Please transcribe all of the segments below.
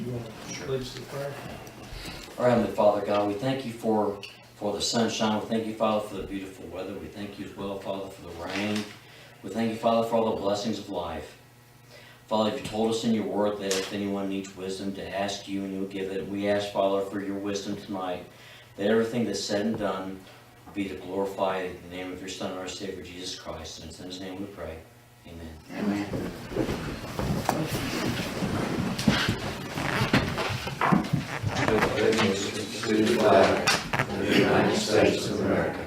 You want to lead us in prayer? Our Heavenly Father, God, we thank you for the sunshine. We thank you, Father, for the beautiful weather. We thank you as well, Father, for the rain. We thank you, Father, for all the blessings of life. Father, if you told us in your word that if anyone needs wisdom, to ask you and you'll give it. We ask, Father, for your wisdom tonight, that everything that's said and done will be to glorify the name of your Son, our Savior, Jesus Christ. And it's in his name we pray. Amen. Amen. Allegiance to the flag of the United States of America,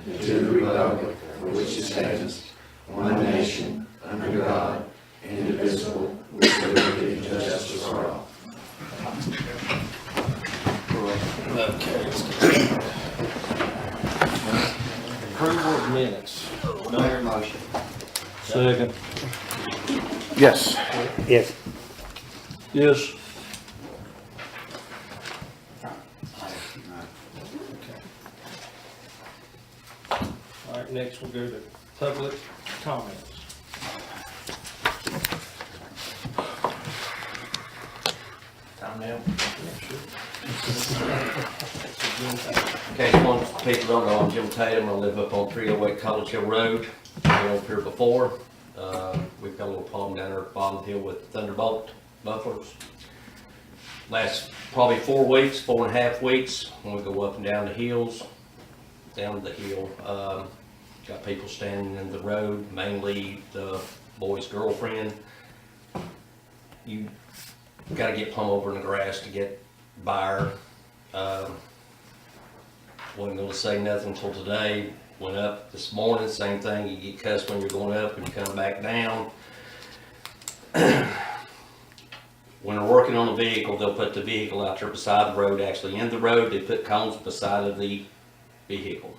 and to the republic for which it stands, one nation, under God, indivisible, with liberty and justice for all. Okay, let's get approval of minutes. Mayor motion. Second. Yes. Yes. Yes. All right, next we'll go to public comments. Time now. Yeah, sure. Okay, as long as people don't know, I'm Jim Tatum. I live up on 308 College Hill Road. I've been over here before. We've got a little problem down there at Bottom Hill with Thunderbolt mufflers. Last probably 4 weeks, 4.5 weeks, when we go up and down the hills, down the hill, got people standing in the road, mainly the boy's girlfriend. You gotta get plumb over in the grass to get by her. Wasn't gonna say nothing until today. Went up this morning, same thing. You get cussed when you're going up and you come back down. When they're working on a vehicle, they'll put the vehicle out there beside the road, actually in the road. They put cones beside of the vehicle.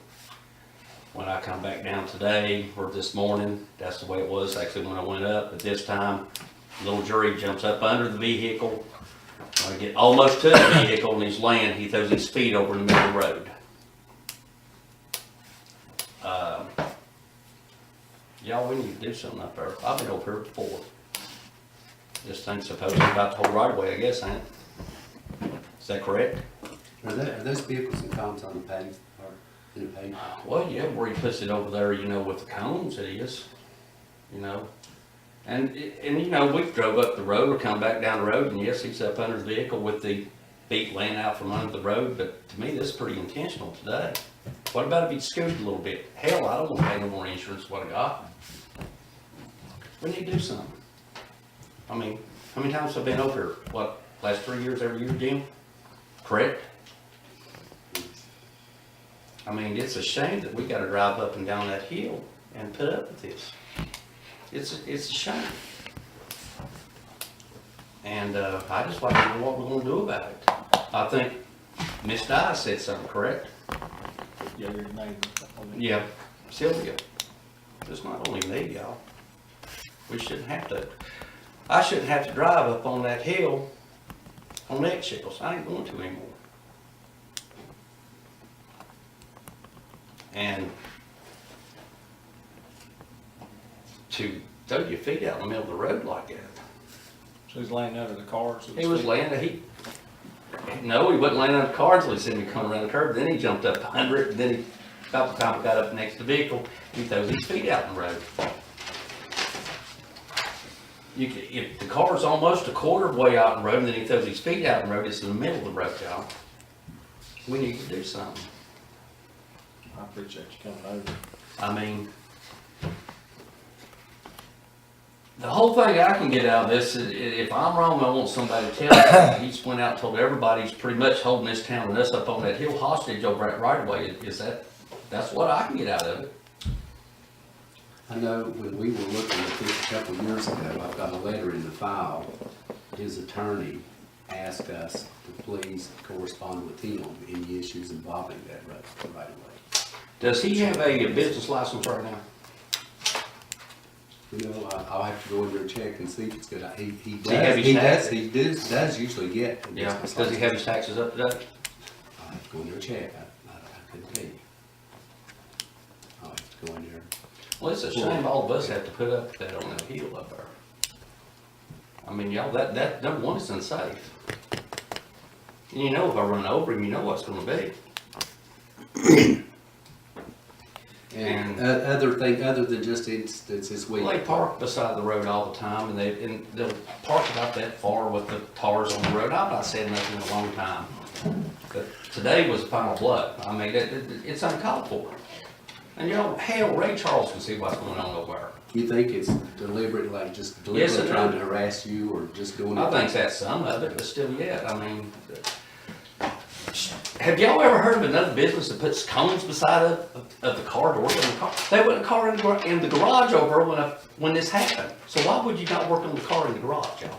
When I come back down today, or this morning, that's the way it was actually when I went up. But this time, little Jury jumps up under the vehicle. When I get almost to the vehicle and he's laying, he throws his feet over in the middle of the road. Y'all, we need to do something up there. I've been over here before. This thing's supposedly about the whole right of way, I guess, ain't it? Is that correct? Are those vehicles and cones on the paved, or in the paved? Well, yeah, where he puts it over there, you know, with the cones it is, you know. And you know, we drove up the road or come back down the road, and yes, he's up under the vehicle with the feet laying out from under the road, but to me, this is pretty intentional today. What about if he'd scooted a little bit? Hell, I don't want to pay no more insurance than what I got. We need to do something. I mean, how many times have I been over here? What, last 3 years, every year, Jim? Correct? I mean, it's a shame that we gotta drive up and down that hill and put up with this. It's a shame. And, I just like to know what we're gonna do about it. I think Miss Dye said something, correct? Yeah, your name. Yeah, Sylvia. It's not only me, y'all. We shouldn't have to, I shouldn't have to drive up on that hill on eggshells. I ain't going to anymore. And to throw your feet out in the middle of the road like that. So he's laying under the car. So to He was speak. laying, no, he wasn't laying on the car until he seen me coming around the curve. Then he jumped up under it, and then about the time I got up next to the vehicle, he throws his feet out in the road. If the car's almost a quarter of the way out in the road, and then he throws his feet out in the road, it's in the middle of the road, y'all. We need to do something. I appreciate you coming over. I mean, the whole thing I can get out of this is, if I'm wrong, I want somebody to tell me. He just went out and told everybody he's pretty much holding this town and us up on that hill hostage over at right away. That's what I can get out of it. I know when we were looking at this a couple of years ago, I've got a letter in the file. His attorney asked us to please correspond with him on any issues involving that right away. Does he have a business license right now? You know, I'll have to go in there and check and see if it's good. He Does he have his tax? does usually get. a Yeah. business Does he have his license. taxes up to date? I'll have to go in there and check. I couldn't tell you. I'll have to go in there. Well, it's a shame all of us have to put up with that on that hill up there. I mean, y'all, that, number one, is unsafe. And you know if I run over him, you know what it's gonna be. And And- other than just instances we. Well, they park beside the road all the time, and they'll park about that far with the cars on the road. I've not said nothing in a long time. But today was the final blow. I mean, it's uncalled for. And you know, hell, Ray Charles can see what's going on over there. You think it's deliberate, like just Yes, deliberately it trying is. to harass you or just doing it? I think that's some of it, but still yet, I mean, have y'all ever heard of another business that puts cones beside of the car door? They put a car in the garage over when this happened. So why would you not work on the car in the garage, y'all?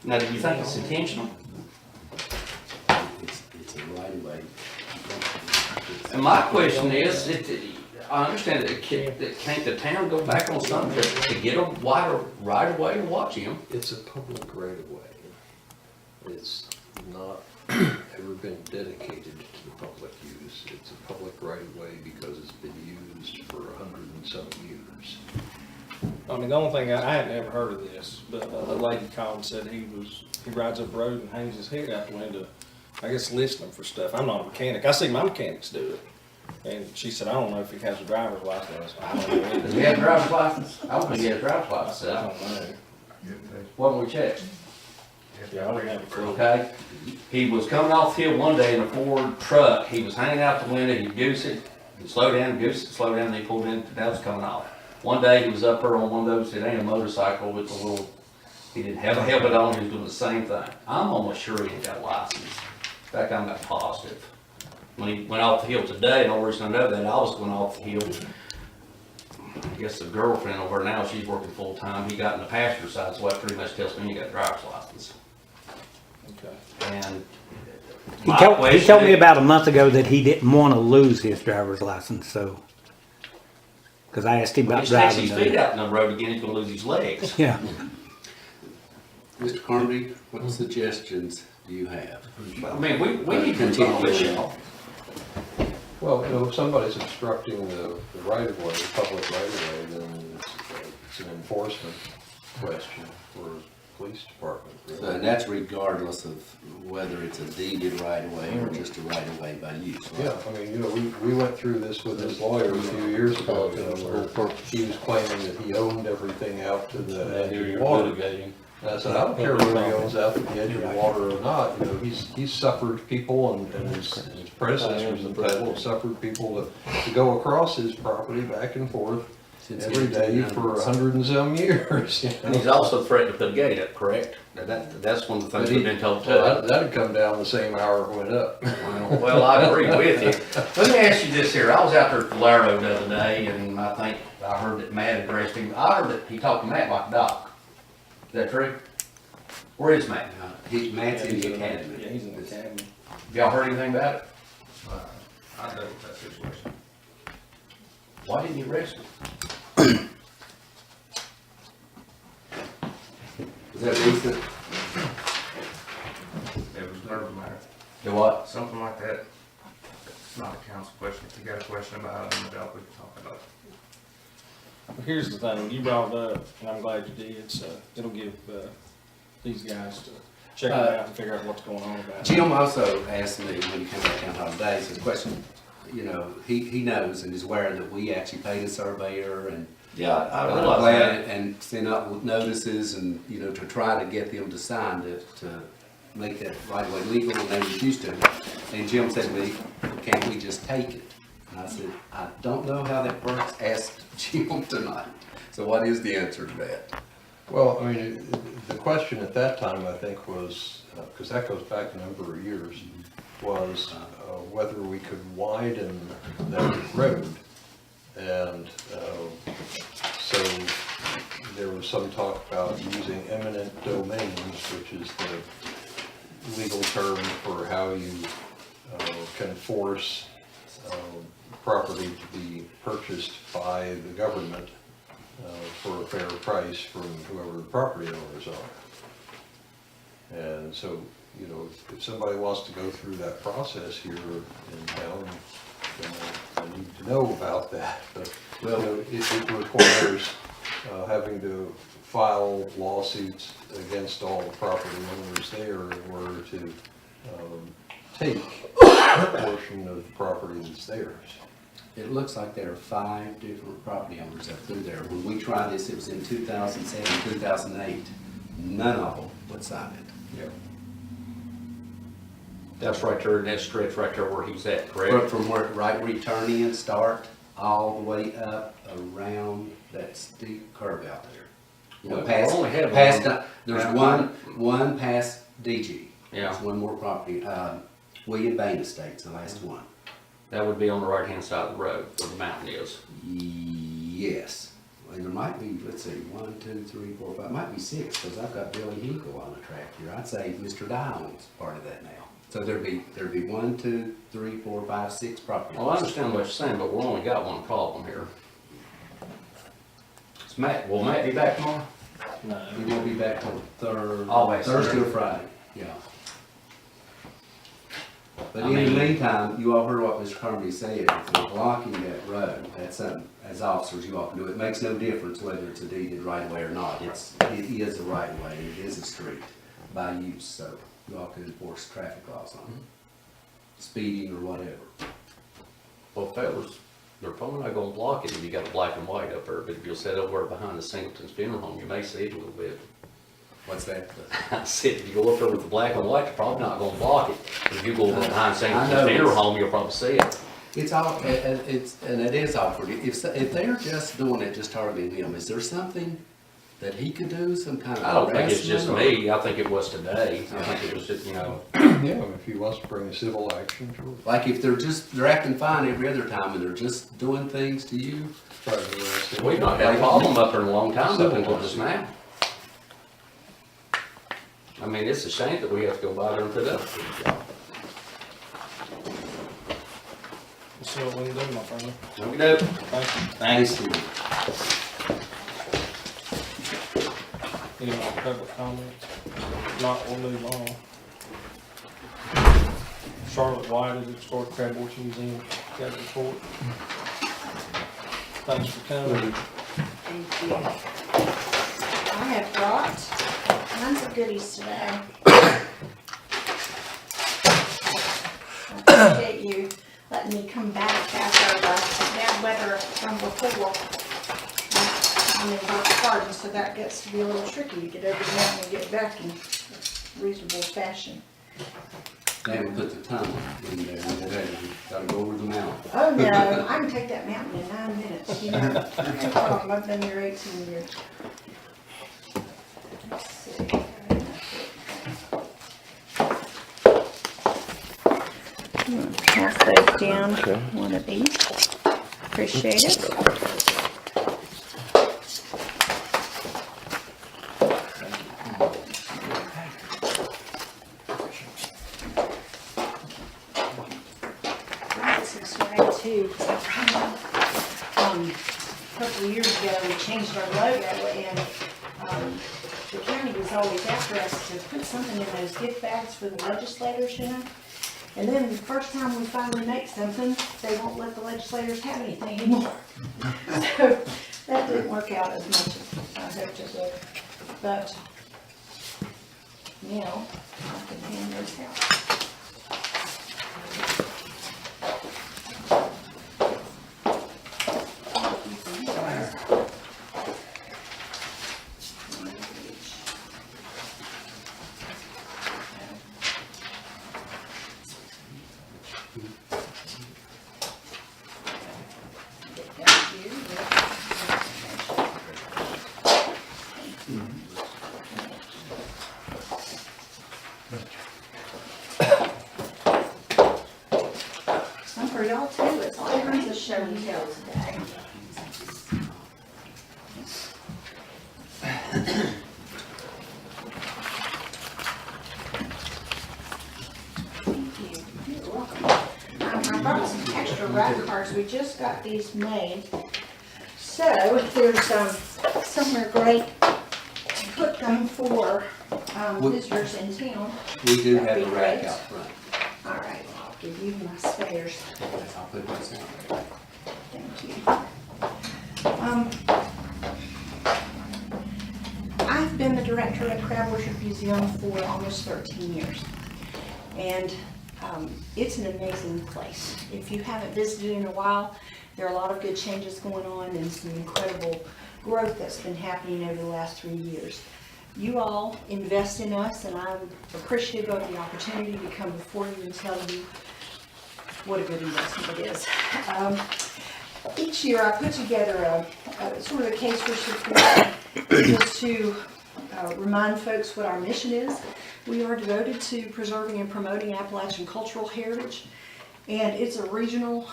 Now, do you think it's intentional? It's a right of way. And my question is, I understand that can't the town go back on something to get a wider right of way to watch him? It's a public right of way. It's not ever been dedicated to the public use. It's a public right of way because it's been used for 100 and some years. I mean, the only thing, I hadn't ever heard of this, but a lady called and said he rides up the road and hangs his head out the window, I guess listening for stuff. I'm not a mechanic. I see my mechanics do it. And she said, I don't know if he has a driver's license. I don't know either. Does he have a driver's license? I don't think he has a driver's I license. said, I don't know. Why don't we check? Yeah, I don't have a clue. Okay? He was coming off the hill one day in a Ford truck. He was hanging out the window, he'd goose it, he'd slow down, goose it, slow down, and he pulled in, that was coming off. One day he was up there on one of those, it ain't a motorcycle with a little, he didn't have a helmet on, he was doing the same thing. I'm almost sure he ain't got a license. In fact, I'm not positive. When he went off the hill today, and the only reason I know that, I was going off the hill. I guess the girlfriend over now, she's working full time. He got in the passenger side, so that pretty much tells me he got a driver's license. Okay. And He my told question me is- about a month ago that he didn't want to lose his driver's license, so. Because I asked him When about he sticks driving. his feet out in the road again, he's gonna lose his legs. Yeah. Mr. Carmody, what suggestions do you have? I mean, we need to resolve this, y'all. Well, you know, if somebody's obstructing the right of way, the public right of way, then it's an enforcement question for the police department. really. So, and that's regardless of whether it's a deeded right of way or just a right of way by use, right? Yeah, I mean, you know, we went through this with his lawyer a few years ago, you know, where he was claiming that he owned everything out to the edge of the water. And I said, I don't care whether he owns out to the edge of the water or not, you know, he's suffered people and his predecessors in Petal have suffered people to go across his property back and forth Since every day for 100 and some years, you And he's know. also threatened to put a gate up, correct? That's one of the things we've been told Well, too. that'd come down the same hour it went up. Well, I agree with you. Let me ask you this here. I was out there at Valero the other day, and I think I heard that Matt addressed him. I heard that he talked to Matt like a doc. Is that true? Where is Matt? Matt's in the Yeah, academy. he's in the academy. Have y'all heard anything about it? I know that situation. Why didn't you arrest him? Is that recent? It was nerve matter. Do what? Something like that. It's not a council question. If you got a question about it, no doubt we can talk about it. Well, here's the thing, you brought it up, and I'm glad you did, so it'll give, these guys to check it out and figure out what's going on about it. Jim also asked me when he came back down holiday, said, question, you know, he knows and is aware that we actually paid a surveyor and Yeah, I realize that. and sent out notices and, you know, to try to get them to sign to make that right away legal, and they refused to. And Jim said to me, can't we just take it? And I said, I don't know how that works, asked Jim tonight. So what is the answer to that? Well, I mean, the question at that time, I think, was, because that goes back a number of years, was whether we could widen that road. And so there was some talk about using eminent domains, which is the legal term for how you can force property to be purchased by the government for a fair price from whoever the property owners are. And so, you know, if somebody wants to go through that process here in town, then I need to know about that. But, you know, it requires having to file lawsuits against all the property owners there in order to take a portion of the property that's theirs. It looks like there are 5 different property owners up through there. When we tried this, it was in 2007, 2008. None of them would sign it. Yeah. That's right there, in that stretch right there where he's at, correct? But from where you turn in, start, all the way up around that steep curve out there. You know, Well, past, we only have past, one. there's one past DG. Yeah. There's one more property, William Bain Estates, the last one. That would be on the right-hand side of the road where the mountain is. Yes. And there might be, let's see, 1, 2, 3, 4, 5, might be 6, because I've got Billy Hinkle on the track here. I'd say Mr. Dye owns part of that now. So there'd be 1, 2, 3, 4, 5, 6 property Well, I owners. understand what you're saying, but we only got one problem here. It's Matt, will Matt be back tomorrow? He won't be back till Always. Thursday or Friday, yeah. But I in the mean- meantime, you all heard what Mr. Carmody said, if they're blocking that road, that's something, as officers, you all can do. It makes no difference whether it's a deeded right of way or not. It is a right of way, it is a street by use, so you all can enforce traffic laws on it. Speeding or whatever. Well, fellas, they're probably not gonna block it if you got a black and white up there, but if you'll sit over behind the Singleton's funeral home, you may see it a little bit. What's that? I said, if you go up there with the black and white, you're probably not gonna block it. If you go over behind I Singleton's know. funeral home, you'll probably see it. It's all, and it is awkward. If they're just doing it, just targeting him, is there something that he could do, some kind of I don't think it's just harassment or- me, I think it was today. I think it was just, you know, Yeah, if he wants to bring a civil action, sure. Like if they're acting fine every other time and they're just doing things to you, Try to arrest him. we've not had a problem up there in a long time, up until just now. I mean, it's a shame that we have to go by there and put up with this job. See what we can do, my friend. Okey-doke. Thank you. thanks to Any more public comments? Not, we'll move on. Charlotte White is at Historic Crab Orchard Museum, got a report. Thanks for coming. Thank you. I have brought tons of goodies today. I appreciate you letting me come back after the bad weather from before. I'm in Burke Garden, so that gets to be a little tricky to get over the mountain and get back in reasonable fashion. they haven't put the tunnel in there, they gotta go over the mountain. Oh no, I can take that mountain in 9 minutes, you know, no problem, I've been there 18 years. Let's see. I'm gonna pass those down, one of each. Appreciate it. This way too, a couple of years ago, we changed our logo and, the county was always after us to put something in those gift bags for the legislators, you know? And then the first time we finally make something, they won't let the legislators have anything anymore. So that didn't work out as much as I hoped it would. But now I can hand those out. Some for y'all too, it's all kinds of show and tell today. Thank you. You're welcome. I brought some extra wrap cards, we just got these made. So if there's somewhere great to put them for visitors in town. We do have That'd a be rack great. out front. All right, I'll give you my spares. I'll put those down there. Thank you. I've been the director at Crab Orchard Museum for almost 13 years. And it's an amazing place. If you haven't visited in a while, there are a lot of good changes going on and some incredible growth that's been happening over the last 3 years. You all invest in us, and I'm appreciative of the opportunity to come before you and tell you what a good investment it is. Each year I put together a sort of a case for support just to remind folks what our mission is. We are devoted to preserving and promoting Appalachian cultural heritage, and it's a regional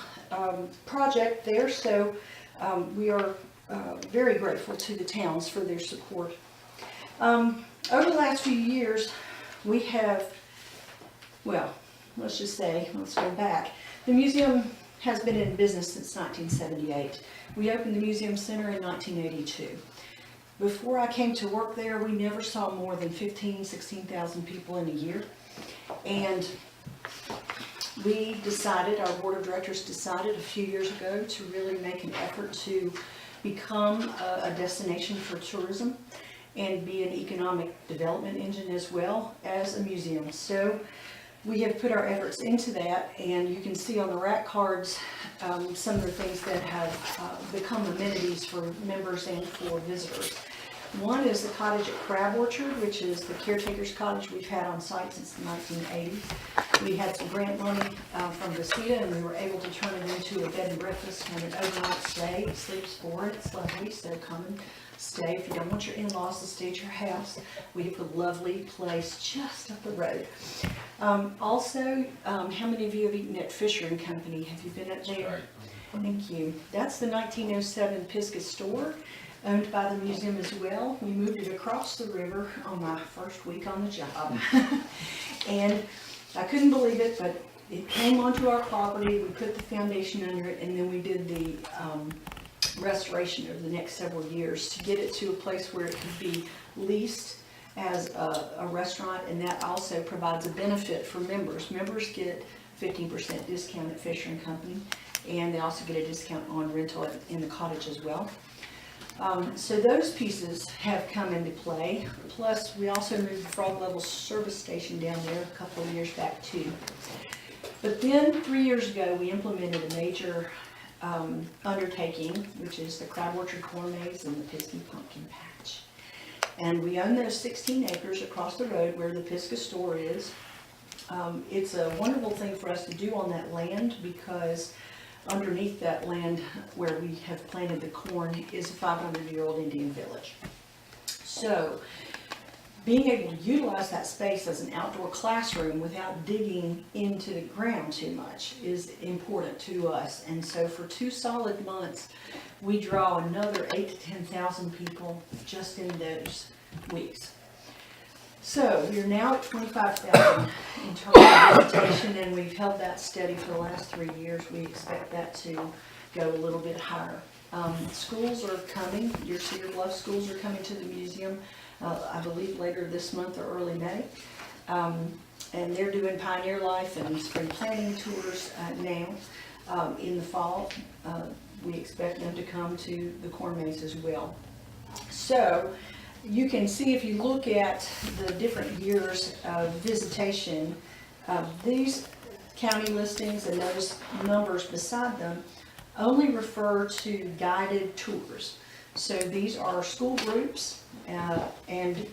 project there, so we are very grateful to the towns for their support. Over the last few years, we have, well, let's just say, let's go back. The museum has been in business since 1978. We opened the Museum Center in 1982. Before I came to work there, we never saw more than 15,000, 16,000 people in a year. And we decided, our board of directors decided a few years ago to really make an effort to become a destination for tourism and be an economic development engine as well as a museum. So we have put our efforts into that, and you can see on the rack cards some of the things that have become amenities for members and for visitors. One is the cottage at Crab Orchard, which is the caretaker's cottage we've had on site since the 1980s. We had some grant money from VESPITA, and we were able to turn it into a bed and breakfast and an overnight stay. It sleeps 4, it's lovely, so come and stay. If you don't want your in-laws to stay at your house, we have a lovely place just up the road. Also, how many of you have eaten at Fisher & Company? Have you been up there? Thank you. That's the 1907 Pisgah store, owned by the museum as well. We moved it across the river on my first week on the job. And I couldn't believe it, but it came onto our property. We put the foundation under it, and then we did the restoration over the next several years to get it to a place where it could be leased as a restaurant, and that also provides a benefit for members. Members get 15% discount at Fisher & Company, and they also get a discount on rental in the cottage as well. So those pieces have come into play. Plus, we also moved the Frog Level service station down there a couple of years back too. But then 3 years ago, we implemented a major undertaking, which is the Crab Orchard Corn Maze and the Pisgah Pumpkin Patch. And we own those 16 acres across the road where the Pisgah store is. It's a wonderful thing for us to do on that land, because underneath that land where we have planted the corn is a 500-year-old Indian village. So being able to utilize that space as an outdoor classroom without digging into the ground too much is important to us. And so for 2 solid months, we draw another 8,000 to 10,000 people just in those weeks. So we're now at 25,000 in terms of visitation, and we've held that steady for the last 3 years. We expect that to go a little bit higher. Schools are coming. Your Cedar Bluff schools are coming to the museum, I believe later this month or early May. And they're doing Pioneer Life and spring planting tours now. In the fall, we expect them to come to the Corn Maze as well. So you can see, if you look at the different years of visitation, these county listings and those numbers beside them only refer to guided tours. So these are school groups, and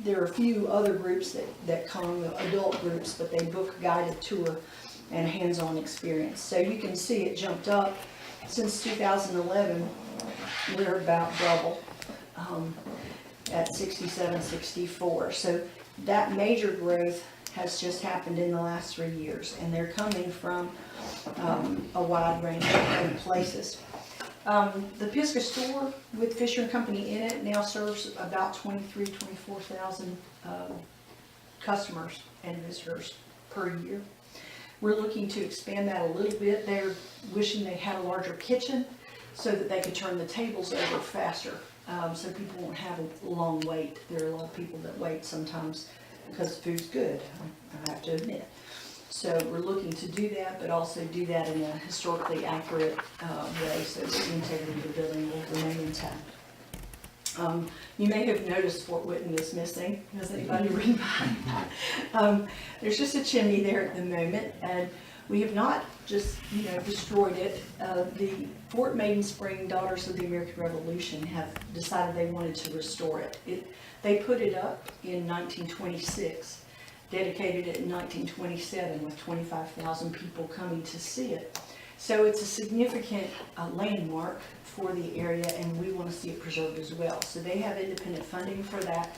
there are a few other groups that come, adult groups, but they book a guided tour and hands-on experience. So you can see it jumped up since 2011. We're about double at 67, 64. So that major growth has just happened in the last 3 years, and they're coming from a wide range of places. The Pisgah store with Fisher & Company in it now serves about 24,000 customers and visitors per year. We're looking to expand that a little bit. They're wishing they had a larger kitchen so that they could turn the tables over faster, so people won't have a long wait. There are a lot of people that wait sometimes because food's good, I have to admit. So we're looking to do that, but also do that in a historically accurate way so that the integrity of the building will remain intact. You may have noticed Fort Whitton is missing. Has anybody ridden by? There's just a chimney there at the moment, and we have not just, destroyed it. The Fort Maiden Spring Daughters of the American Revolution have decided they wanted to restore it. They put it up in 1926, dedicated it in 1927 with 25,000 people coming to see it. So it's a significant landmark for the area, and we want to see it preserved as well. So they have independent funding for that.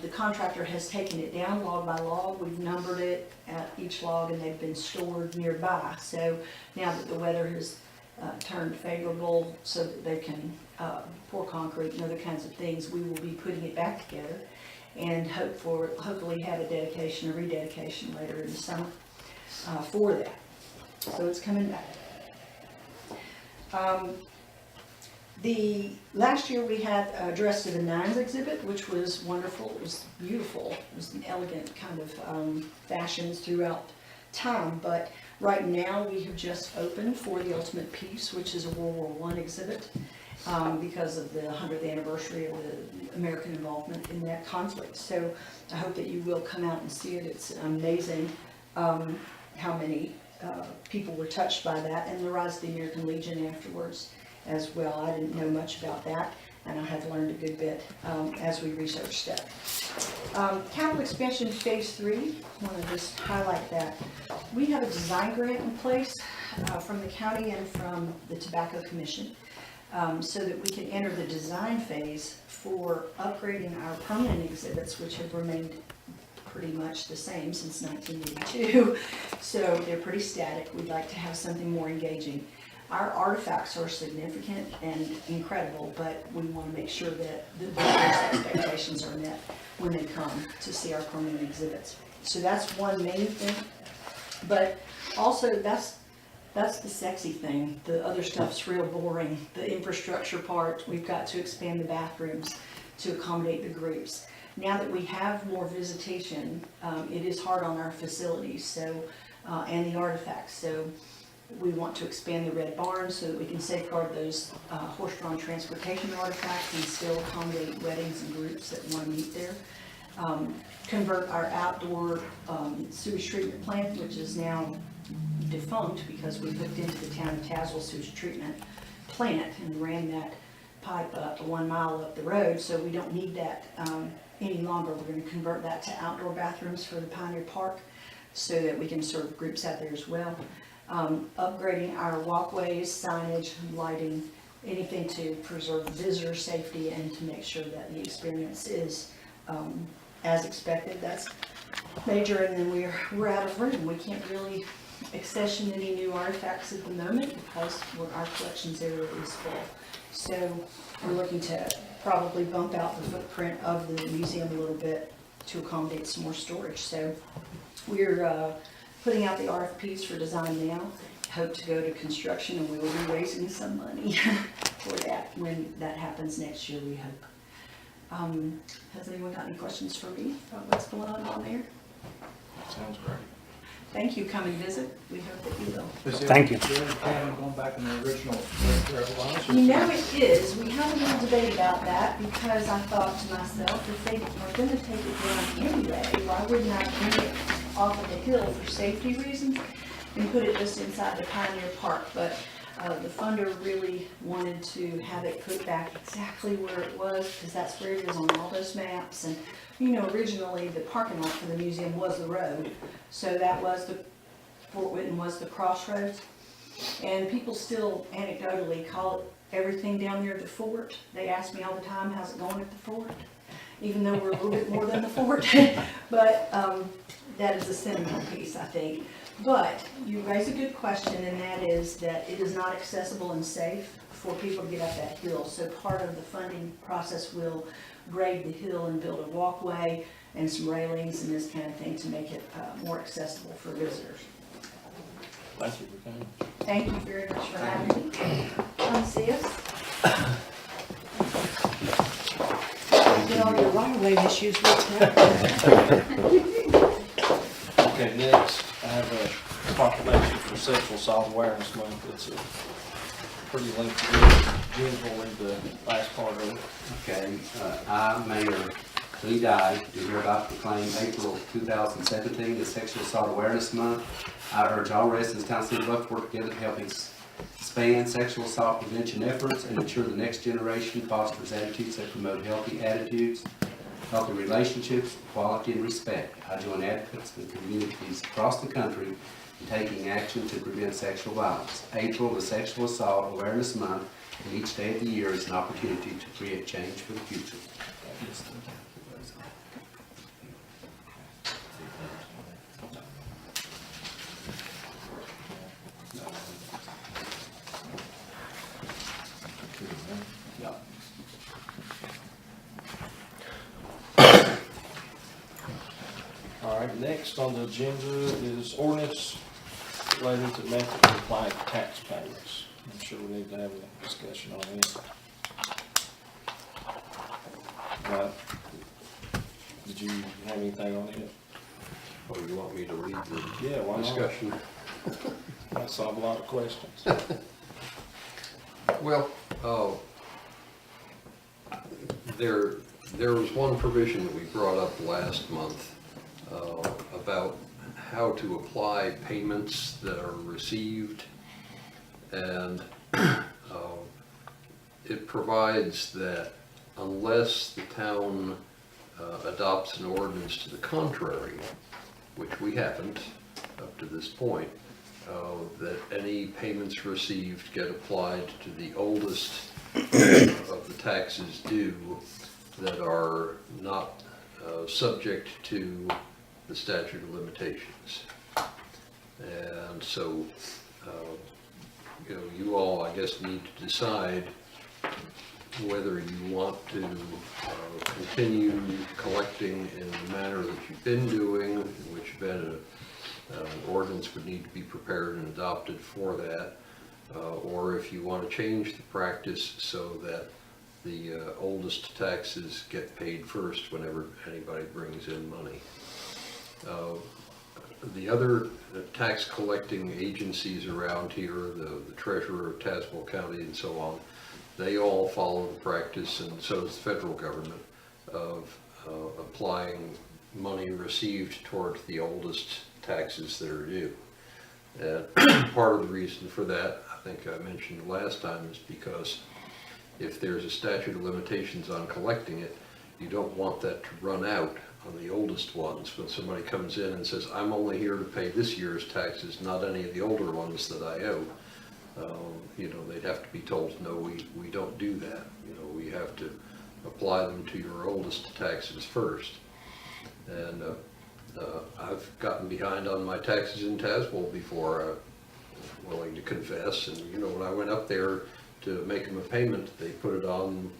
The contractor has taken it down log by log. We've numbered it at each log, and they've been stored nearby. So now that the weather has turned favorable so that they can pour concrete and other kinds of things, we will be putting it back together and hopefully have a dedication or rededication later in the summer for that. So it's coming back. Last year we had a Dress to the Nines exhibit, which was wonderful. It was beautiful. It was an elegant kind of fashions throughout time. But right now we have just opened for the Ultimate Peace, which is a World War I exhibit because of the 100th anniversary of the American involvement in that conflict. So I hope that you will come out and see it. It's amazing how many people were touched by that, and the rise of the American Legion afterwards as well. I didn't know much about that, and I have learned a good bit as we researched that. Capital expansion phase 3, I want to just highlight that. We have a design grant in place from the county and from the Tobacco Commission so that we can enter the design phase for upgrading our permanent exhibits, which have remained pretty much the same since 1982. So they're pretty static. We'd like to have something more engaging. Our artifacts are significant and incredible, but we want to make sure that those expectations are met when they come to see our permanent exhibits. So that's one main thing. But also that's the sexy thing. The other stuff's real boring. The infrastructure part, we've got to expand the bathrooms to accommodate the groups. Now that we have more visitation, it is hard on our facilities and the artifacts. So we want to expand the Red Barn so that we can safeguard those horse-drawn transportation artifacts and still accommodate weddings and groups that want to meet there. Convert our outdoor sewage treatment plant, which is now defunct because we hooked into the town of Tazewell sewage treatment plant and ran that pipe up 1 mile up the road, so we don't need that any longer. We're going to convert that to outdoor bathrooms for the Pioneer Park so that we can serve groups out there as well. Upgrading our walkways, signage, lighting, anything to preserve visitor safety and to make sure that the experience is as expected. That's major, and then we're out of room. We can't really accession any new artifacts at the moment because our collections area is full. So we're looking to probably bump out the footprint of the museum a little bit to accommodate some more storage. So we're putting out the RFPs for design now. Hope to go to construction, and we will be raising some money for that when that happens next year, we hope. Has anyone got any questions for me about what's going on there? Sounds great. Thank you. Come and visit. We hope that you will. Thank you. Going back in the original revelation. You know it is. We had a little debate about that because I thought to myself, if they are going to take it down anyway, why wouldn't I bring it off of the hill for safety reasons and put it just inside the Pioneer Park? But the funder really wanted to have it put back exactly where it was because that's where it is on all those maps. And originally the parking lot for the museum was the road, so that was Fort Whitton was the crossroads. And people still anecdotally call it everything down near the fort. They ask me all the time, how's it going at the fort? Even though we're a little bit more than the fort. But that is a sentimental piece, I think. But you raise a good question, and that is that it is not accessible and safe for people to get up that hill. So part of the funding process will grade the hill and build a walkway and some railings and this kind of thing to make it more accessible for visitors. Thank you for coming. Thank you very much for having me. Come see us. Get all your right-of-way issues worked out. Okay, next, I have a proclamation for Sexual Assault Awareness Month. It's a pretty lengthy, Jen will read the last part of it. I, Mayor Lee Dye, do hereby proclaim April 2017 as Sexual Assault Awareness Month. I urge all residents of the town city of Buckford to work together to help expand sexual assault prevention efforts and ensure the next generation fosters attitudes that promote healthy attitudes, healthy relationships, equality, and respect. I join advocates and communities across the country in taking action to prevent sexual violence. April is Sexual Assault Awareness Month, and each day of the year is an opportunity to create change for the future. All right, next on the agenda is ordinance relating to method of applying tax payments. I'm sure we need to have a discussion on it. Did you have anything on it? Oh, you want me to lead the Yeah, why not? discussion? Might solve a lot of questions. Well, there was one provision that we brought up last month about how to apply payments that are received, and it provides that unless the town adopts an ordinance to the contrary, which we haven't up to this point, that any payments received get applied to the oldest of the taxes due that are not subject to the statute of limitations. And so, you all, I guess, need to decide whether you want to continue collecting in the manner that you've been doing, in which event an ordinance would need to be prepared and adopted for that, or if you want to change the practice so that the oldest taxes get paid first whenever anybody brings in money. The other tax collecting agencies around here, the treasurer of Tazewell County and so on, they all follow the practice, and so does the federal government, of applying money received towards the oldest taxes that are due. And part of the reason for that, I think I mentioned last time, is because if there's a statute of limitations on collecting it, you don't want that to run out on the oldest ones when somebody comes in and says, I'm only here to pay this year's taxes, not any of the older ones that I owe. They'd have to be told, no, we don't do that. We have to apply them to your oldest taxes first. And I've gotten behind on my taxes in Tazewell before, I'm willing to confess. And, when I went up there to make them a payment, they put it on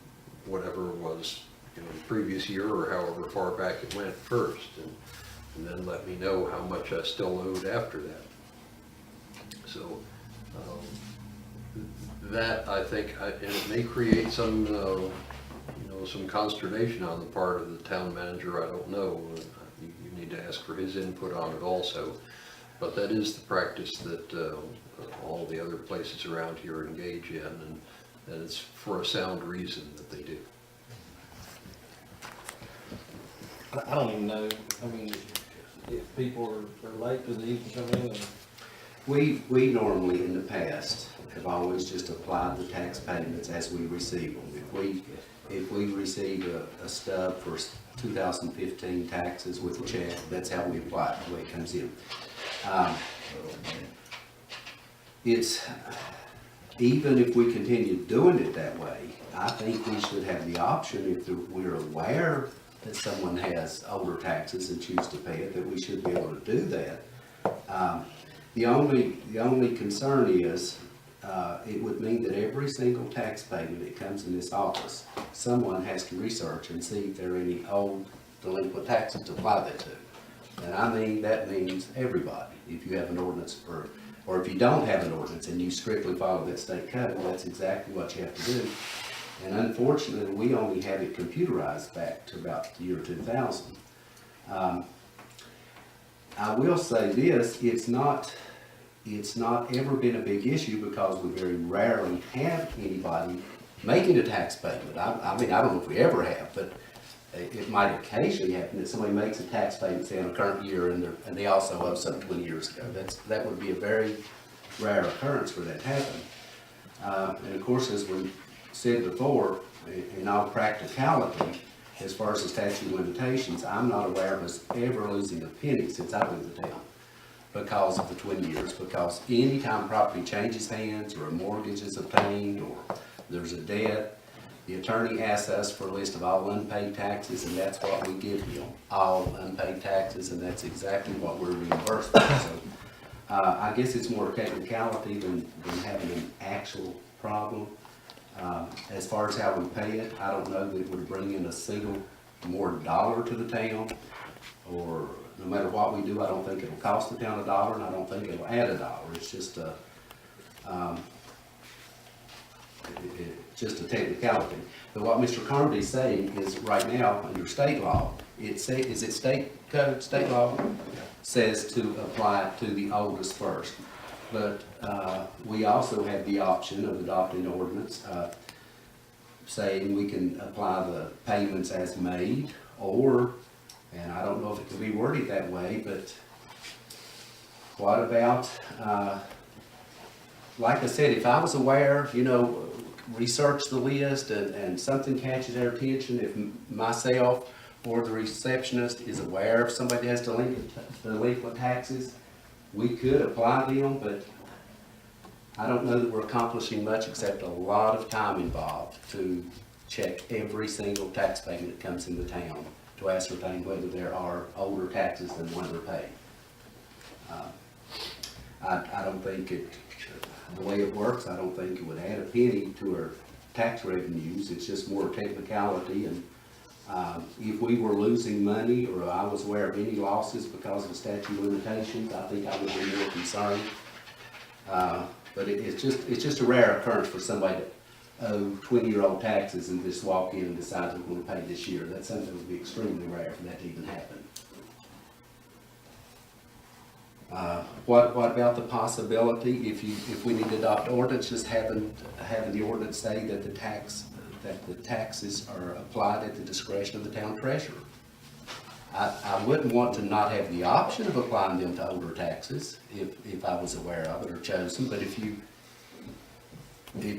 whatever was, the previous year or however far back it went first, and then let me know how much I still owed after that. So, that, I think, and it may create some, some consternation on the part of the town manager, I don't know. You need to ask for his input on it also. But that is the practice that all the other places around here engage in, and it's for a sound reason that they do. I don't even know, if people are late, do they even come in? We normally, in the past, have always just applied the tax payments as we receive them. If we receive a stub for 2015 taxes with a check, that's how we apply it, the way it comes in. Even if we continue doing it that way, I think we should have the option, if we're aware that someone has older taxes and choose to pay it, that we should be able to do that. The only concern is, it would mean that every single tax payment that comes in this office, someone has to research and see if there are any old delinquent taxes to apply that to. And that means everybody. If you have an ordinance or if you don't have an ordinance and you strictly follow that state code, well, that's exactly what you have to do. And unfortunately, we only have it computerized back to about the year 2000. I will say this, it's not ever been a big issue because we very rarely have anybody making a tax payment. I mean, I don't know if we ever have, but it might occasionally happen that somebody makes a tax payment, say, in a current year, and they also owe some 20 years ago. That would be a very rare occurrence for that to happen. And of course, as we said before, in all practicality, as far as the statute of limitations, I'm not aware of us ever losing a penny since I've lived in town because of the 20 years, because anytime property changes hands, or a mortgage is obtained, or there's a debt, the attorney asks us for a list of all unpaid taxes, and that's what we give him, all unpaid taxes, and that's exactly what we're reimbursed for. So, I guess it's more technicality than having an actual problem. As far as how we pay it, I don't know that it would bring in a single more dollar to the town, or no matter what we do, I don't think it'll cost the town $1, and I don't think it'll add $1. It's just just a technicality. But what Mr. Carmody's saying is right now, under state law, is it state code, state law? Says to apply it to the oldest first. But we also have the option of adopting an ordinance saying we can apply the payments as made, or, and I don't know if it can be worded that way, but what about, like I said, if I was aware, research the list and something catches our attention, if myself or the receptionist is aware of somebody that has delinquent taxes, we could apply them, but I don't know that we're accomplishing much except a lot of time involved to check every single tax payment that comes into town to ascertain whether there are older taxes than one they're paid. I don't think the way it works, I don't think it would add a penny to our tax revenues. It's just more technicality, and if we were losing money, or I was aware of any losses because of the statute of limitations, I think I would be more concerned. But it's just a rare occurrence for somebody to owe 20-year-old taxes and just walk in and decide they're going to pay this year. That's something that would be extremely rare for that to even happen. What about the possibility, if we need to adopt ordinance, just having the ordinance say that the taxes are applied at the discretion of the town treasurer? I wouldn't want to not have the option of applying them to older taxes if I was aware of it or chosen, but if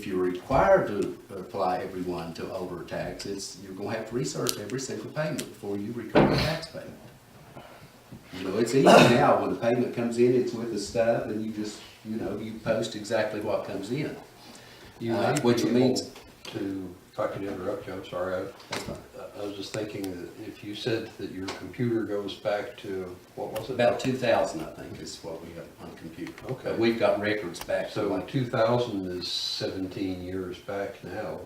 you're required to apply everyone to older taxes, you're gonna have to research every single payment before you record a tax payment. It's easy now, when the payment comes in, it's with the stub, and you just, you post exactly what comes in. Which means, If I could interrupt you, I'm sorry, I was just thinking that if you said that your computer goes back to, what was it? about 2000, I think, is what we have on the computer. Okay. But we've got records back to So like 2000 is 17 years back now.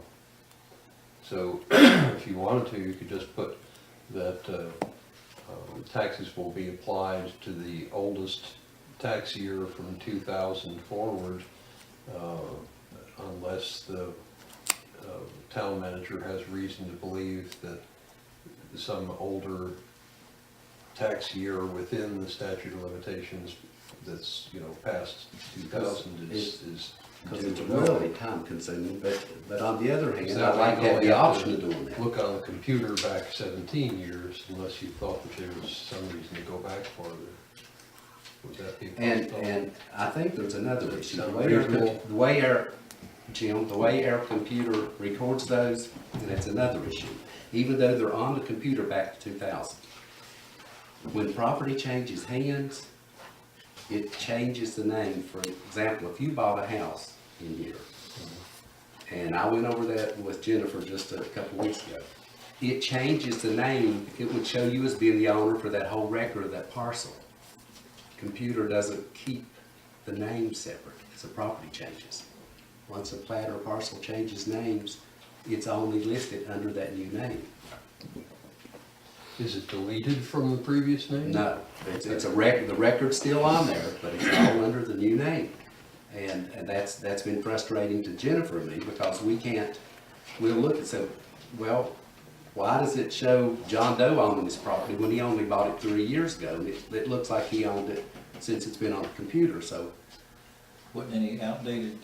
So if you wanted to, you could just put that taxes will be applied to the oldest tax year from 2000 forward, unless the town manager has reason to believe that some older tax year within the statute of limitations that's, past 2000 is because it's really time consuming, but on the other hand, So I like to have the option of doing that. Look on the computer back 17 years, unless you thought that there was some reason to go back farther. Would that be possible? And I think there's another issue. Sound The way our computer records those, and that's another issue. Even though they're on the computer back to 2000, when property changes hands, it changes the name. For example, if you bought a house in here, and I went over that with Jennifer just a couple weeks ago, it changes the name. It would show you as being the owner for that whole record of that parcel. Computer doesn't keep the name separate as the property changes. Once a plat or parcel changes names, it's only listed under that new name. Is it deleted from the previous name? No, it's a record, the record's still on there, but it's all under the new name. And that's been frustrating to Jennifer and me, because we'll look and say, well, why does it show John Doe owning this property when he only bought it 3 years ago? And it looks like he owned it since it's been on the computer, so. Wasn't any outdated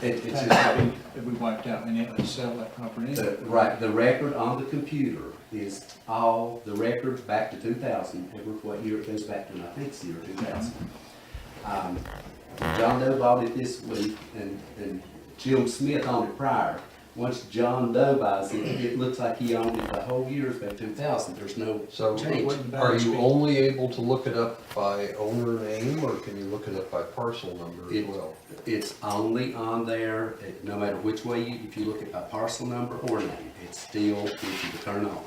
It's tax just, pay that we wiped out, and they sell that property. right, the record on the computer is all, the records back to 2000, what year it goes back to, and I think it's the year 2000. John Doe bought it this week, and Jim Smith owned it prior. Once John Doe buys it, it looks like he owned it the whole year back 2000, there's no So change. are you only able to look it up by owner name, or can you look it up by parcel number as well? It's only on there, no matter which way if you look at by parcel number or name, it still gives you the turn on,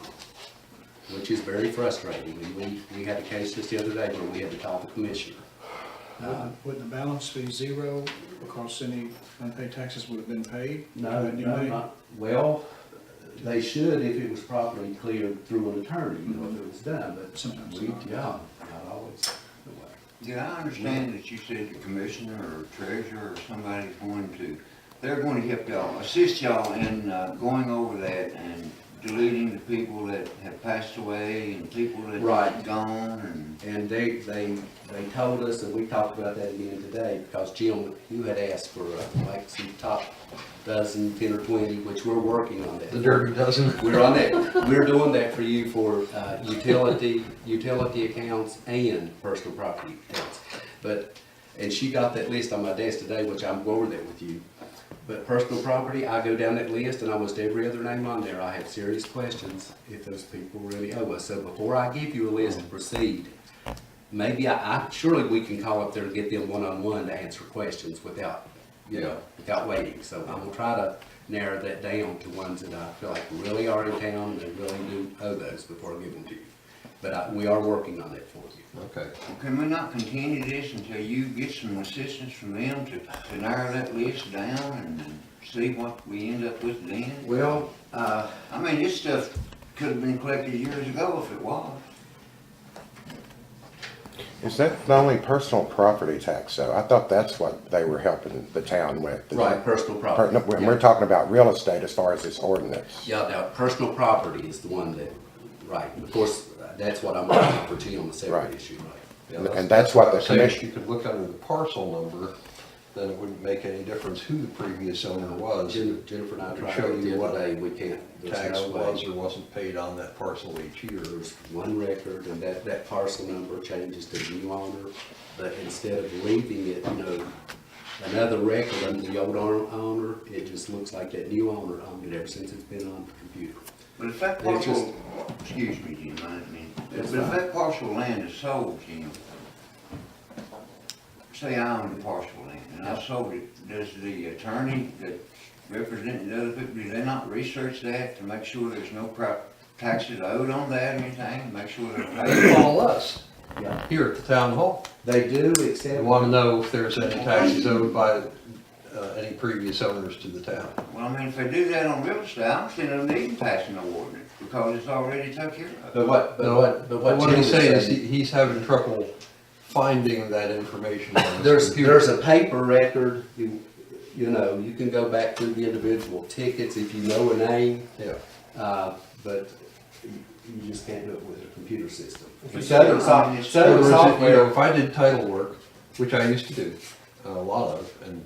which is very frustrating. We had a case just the other day where we had to call the commissioner. Wouldn't the balance be zero because any unpaid taxes would have been paid? No, not, well, they should if it was properly cleared through an attorney, you know, if it was done, but Sometimes we, not. yeah, not always the way. Did I understand that you said the commissioner or treasurer or somebody's going to, they're going to help y'all, assist y'all in going over that and deleting the people that have passed away and people that Right. have gone and. And they told us, and we talked about that again today, because Jim, you had asked for like some top dozen, 10 or 20, which we're working on that. The dirty dozen? We're on that, we're doing that for you for utility accounts and personal property accounts. But, and she got that list on my desk today, which I'm going over that with you. But personal property, I go down that list and almost every other name on there, I have serious questions if those people really owe us. So before I give you a list to proceed, maybe surely we can call up there and get them one-on-one to answer questions without, without waiting. So I'm gonna try to narrow that down to ones that I feel like really are in town and they really do owe those before I give them to you. But we are working on that for you. Okay. Well, can we not continue this until you get some assistance from them to narrow that list down and see what we end up with then? Well, I mean, this stuff could have been collected years ago if it was. Is that the only personal property tax though? I thought that's what they were helping the town with. right, personal property. No, we're talking about real estate as far as this ordinance. Yeah, now, personal property is the one that, right, of course, that's what I'm looking for G on the separate Right. issue, right? Yeah, And that's what the I'm saying. If commission- you could look under the parcel number, then it wouldn't make any difference who the previous owner was. Jennifer and I To tried show it you the what other day, we can't, there's Tax no was way. or wasn't paid on that parcel each year. There's one record, and that parcel number changes to the new owner, but instead of leaving it, another record under the old owner, it just looks like that new owner owned it ever since it's been on the computer. But if that It's parcel, excuse me, Jim, I didn't mean, but if that parcel land is sold, Jim, say I own the parcel land and I sold it, does the attorney that representing the other people, do they not research that to make sure there's no taxes owed on that or anything, make sure they're They paid? call us Yeah, here at the town hall. they do, They except. want to know if there's any taxes owed by any previous owners to the town. Well, I mean, if they do that on real estate, I'm saying they don't need to pass no ordinance because it's already took care of. But what What Jim he's was saying is he's having trouble finding that information on his There's computer. a paper record, you can go back through the individual tickets if you know a name, Yeah. but you just can't do it with a computer system. it's Southern not- In In Southern other words, software, if I did title work, which I used to do, a lot of, and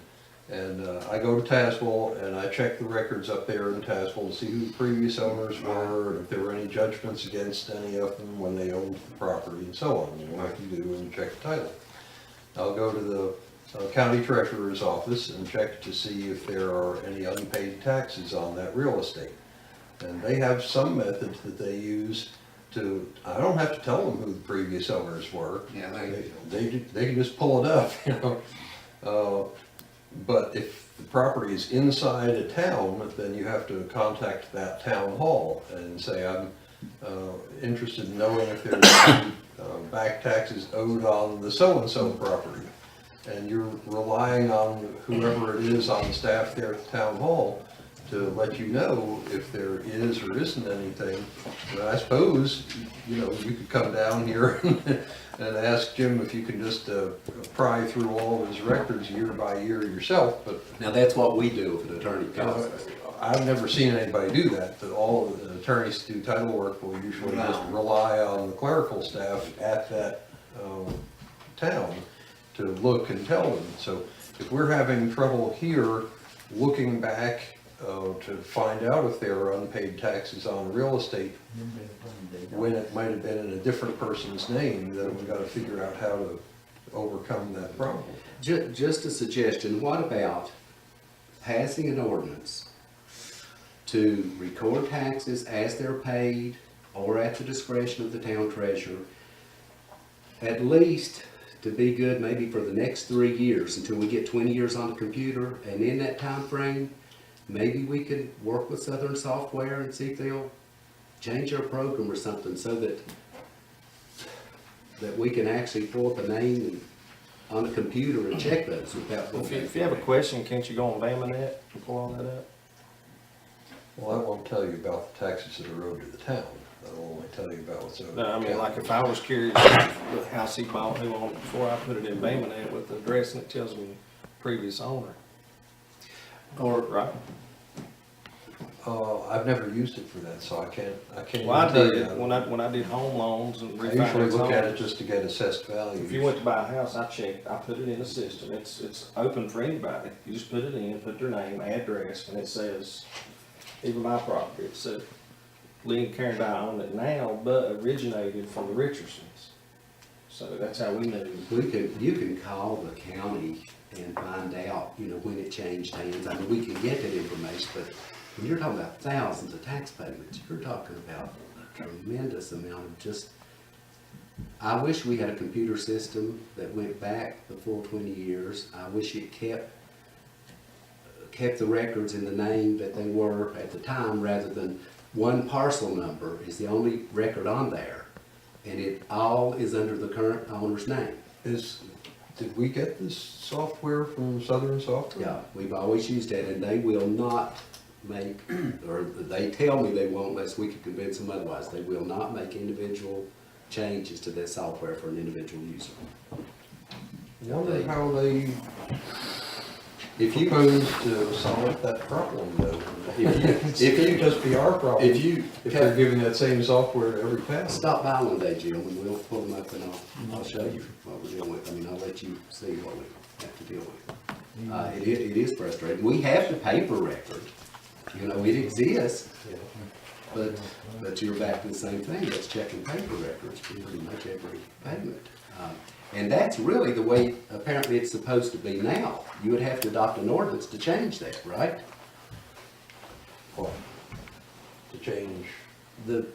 I go to Tazewell and I check the records up there in Tazewell to see who the previous owners were, and if there were any judgments against any of them when they owned the property and so on, like you do when you check the title. I'll go to the county treasurer's office and check to see if there are any unpaid taxes on that real estate. And they have some methods that they use to, I don't have to tell them who the previous owners were. Yeah, They can just pull it up, but if the property is inside a town, then you have to contact that town hall and say, I'm interested in knowing if there's any back taxes owed on the so-and-so property. And you're relying on whoever it is on staff there at the town hall to let you know if there is or isn't anything. And I suppose, you could come down here and ask Jim if you can just pry through all of his records year by year yourself, but now that's what we do if an attorney calls us. I've never seen anybody do that. That all of the attorneys who do title work will usually just rely on the clerical staff at that town to look and tell them. So if we're having trouble here looking back to find out if there are unpaid taxes on real estate, when it might have been in a different person's name, then we've got to figure out how to overcome that problem. Just a suggestion, what about passing an ordinance to record taxes as they're paid or at the discretion of the town treasurer, at least to be good maybe for the next 3 years until we get 20 years on the computer, and in that time frame, maybe we could work with Southern Software and see if they'll change our program or something so that we can actually pull up a name and on the computer and check those without. If you have a question, can't you go on Bamanet and pull all that up? Well, I won't tell you about the taxes that are owed to the town. I'll only tell you about what's owed. No, I mean, like if I was curious the house he bought, who owned it before, I put it in Bamanet with the address and it tells me previous owner. Or, right? I've never used it for that, so I can't Well, I even tell did you. it when I did home loans and I usually refinance look at it homes. just to get assessed value. If you went to buy a house, I checked, I put it in the system. It's open for anybody. You just put it in, put their name, address, and it says, even my property, it said, Lee and Karen Dye own it now, but originated from the Richardsons. So that's how we knew. You can call the county and find out, when it changed hands. I mean, we can get that information, but when you're talking about thousands of tax payments, you're talking about a tremendous amount of just, I wish we had a computer system that went back the full 20 years. I wish it kept the records in the name that they were at the time, rather than one parcel number is the only record on there, and it all is under the current owner's name. Did we get this software from Southern Software? Yeah, we've always used it, and they will not make, or they tell me they won't unless we can convince them otherwise. They will not make individual changes to this software for an individual user. Wonder how they If you, propose to solve that problem, though. if It you, could just be our problem. if They're giving that same software to every town. stop by one day, Jim, and we'll pull them up and I'll show you what we're dealing with. I mean, I'll let you see what we have to deal with. It is frustrating. We have the paper record, it exists, but you're back to the same thing. Let's checking paper records for you to make every payment. And that's really the way apparently it's supposed to be now. You would have to adopt an ordinance to change that, right? What? To change. The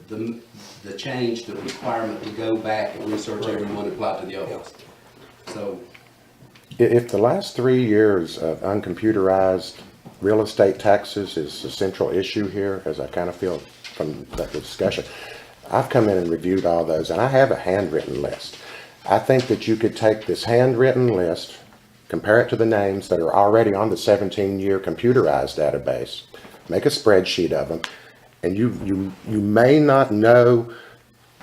change, the requirement to go back and research everyone and apply to the others. So, If the last 3 years of uncomputerized real estate taxes is the central issue here, as I kind of feel from that discussion, I've come in and reviewed all those, and I have a handwritten list. I think that you could take this handwritten list, compare it to the names that are already on the 17-year computerized database, make a spreadsheet of them, and you may not know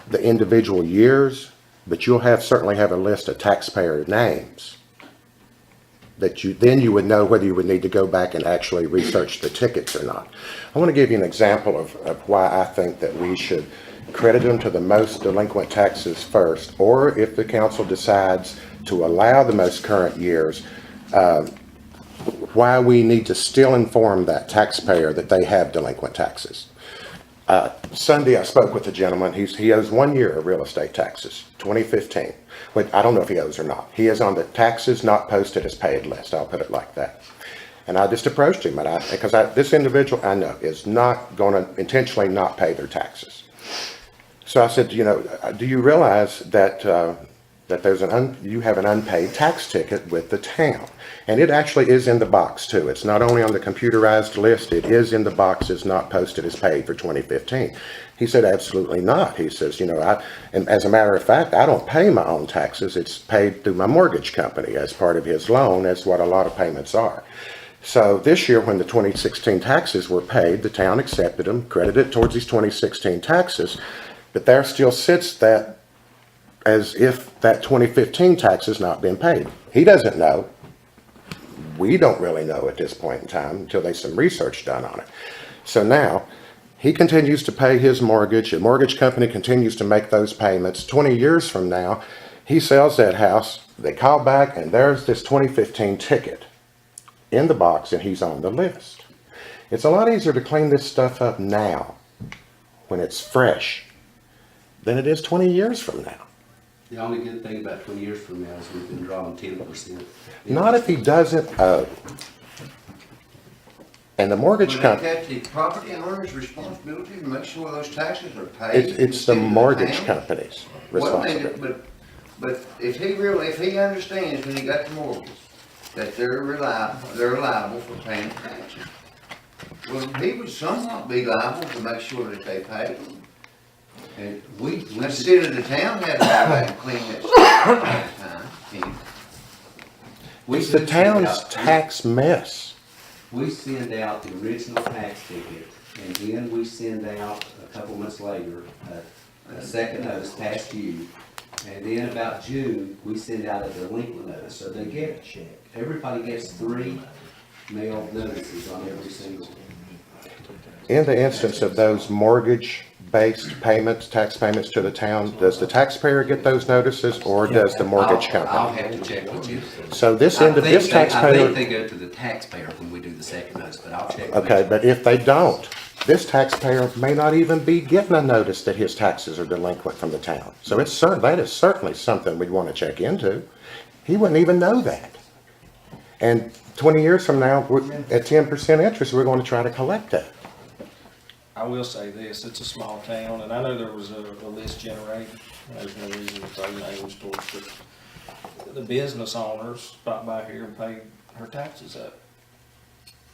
the individual years, but you'll certainly have a list of taxpayer names that you would know whether you would need to go back and actually research the tickets or not. I want to give you an example of why I think that we should credit them to the most delinquent taxes first, or if the council decides to allow the most current years, why we need to still inform that taxpayer that they have delinquent taxes. Sunday I spoke with a gentleman, he owes 1 year of real estate taxes, 2015. But I don't know if he owes or not. He is on the taxes not posted as paid list, I'll put it like that. And I just approached him, because this individual I know is not going to intentionally not pay their taxes. So I said, do you realize that that you have an unpaid tax ticket with the town? And it actually is in the box too. It's not only on the computerized list, it is in the box as not posted as paid for 2015. He said, absolutely not. He says, and as a matter of fact, I don't pay my own taxes. It's paid through my mortgage company as part of his loan. That's what a lot of payments are. So this year, when the 2016 taxes were paid, the town accepted them, credited towards these 2016 taxes, but there still sits that as if that 2015 tax has not been paid. He doesn't know. We don't really know at this point in time until there's some research done on it. So now, he continues to pay his mortgage, the mortgage company continues to make those payments. 20 years from now, he sells that house, they call back, and there's this 2015 ticket in the box and he's on the list. It's a lot easier to clean this stuff up now, when it's fresh, than it is 20 years from now. The only good thing about 20 years from now is we've been drawing 10%. Not if he doesn't owe. And the mortgage But company, ain't that the property owner's responsibility to make sure those taxes are paid? it's the to mortgage town? company's Well, responsibility. but if he understands when he got the mortgage, that they're liable for paying the taxes. Well, he would somewhat be liable to make sure that they pay them. And we Instead of the town having to go back and clean that stuff all the time. It's the town's tax mess. We send out the original tax ticket, and then we send out, a couple months later, a second notice past due. And then about June, we send out a delinquent notice, so they get, everybody gets 3 mailed notices on every single. In the instance of those mortgage-based payments, tax payments to the town, does the taxpayer get those notices or does the mortgage I'll company? have to check with you. So this I end of think this they- I think taxpayer, they go to the taxpayer when we do the second notice, but I'll check. with okay, you. but if they don't, this taxpayer may not even be getting a notice that his taxes are delinquent from the town. So that is certainly something we'd want to check into. He wouldn't even know that. And 20 years from now, at 10% interest, we're going to try to collect that. I will say this, it's a small town, and I know there was a list generated, there's no reason to throw names towards it. The business owners stopped by here and paid her taxes up.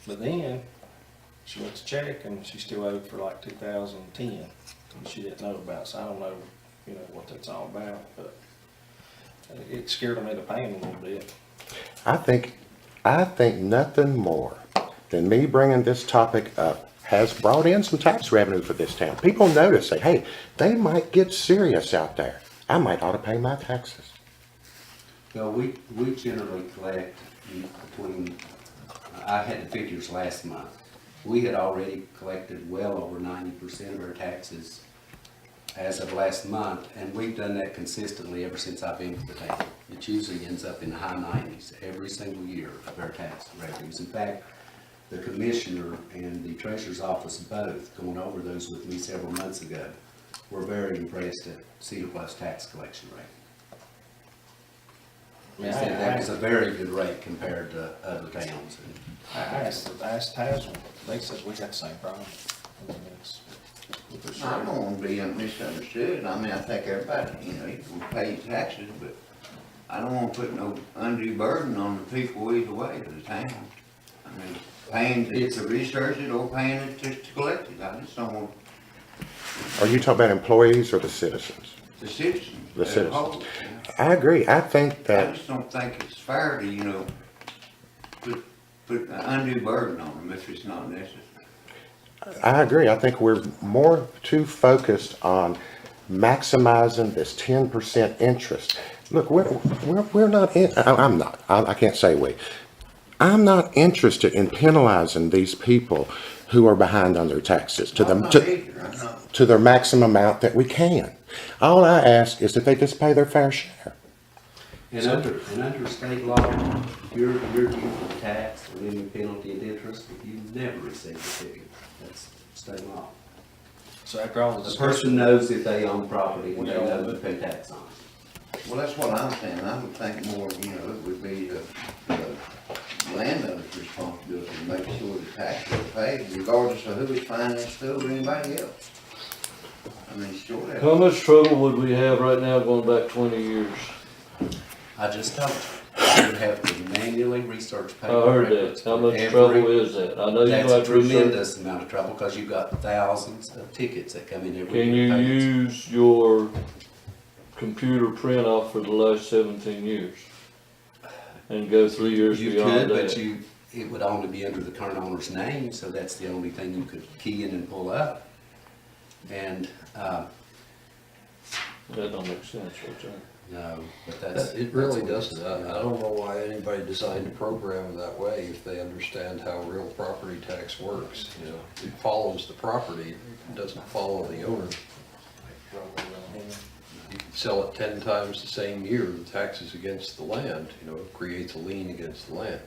But then, she went to check and she still owed for like 2010, and she didn't know about, so I don't know, what that's all about, but it scared me to pay them a little bit. I think nothing more than me bringing this topic up has brought in some tax revenue for this town. People notice, say, hey, they might get serious out there. I might ought to pay my taxes. Well, we generally collect between, I had the figures last month. We had already collected well over 90% of our taxes as of last month, and we've done that consistently ever since I've been to the town. It usually ends up in the high 90s every single year of our tax revenues. In fact, the commissioner and the treasurer's office both, going over those with me several months ago, were very impressed at Cedar Bluff's tax collection rate. They said that was a very good rate compared to other towns. I asked Tazewell, they said we got the same problem. I don't want to be misunderstood. I mean, I think everybody, you will pay taxes, but I don't want to put no undue burden on the people either way to the town. I mean, paying to research it or paying it just to collect it. I just don't want Are you talking about employees or the citizens? the citizens. The as a citizens. whole. I agree. I think I that, just don't think it's fair to, put an undue burden on them if it's not necessary. I agree. I think we're more too focused on maximizing this 10% interest. Look, we're not in, I'm not, I can't say we. I'm not interested in penalizing these people who are behind on their taxes to I'm them, not either. I'm not. to their maximum amount that we can. All I ask is that they just pay their fair share. And under state law, you're due for the tax or any penalty and interest if you never receive the ticket. That's state law. So after all The the person knows if they own property and they know to pay tax on it. Well, that's what I'm saying. I would think more, it would be the landowner's responsibility to make sure the taxes are paid regardless of who is financed through or anybody else. I mean, sure that. How much trouble would we have right now going back 20 years? I just told you, you would have to manually research I paper heard records. that. How much for trouble every- is that? I know you That's a have to research. tremendous amount of trouble because you've got thousands of tickets that come in every year. Can you payments. use your computer print off for the last 17 years? And go 3 years You beyond could, but that? it would only be under the current owner's name, so that's the only thing you could key in and pull up. And, That don't make sense, right there. no, but that's. It really that's doesn't. what it's- I don't know why anybody designed a program that way if they understand how real property tax works. It follows the property, it doesn't follow the owner. You can sell it 10 times the same year, the taxes against the land, it creates a lien against the land.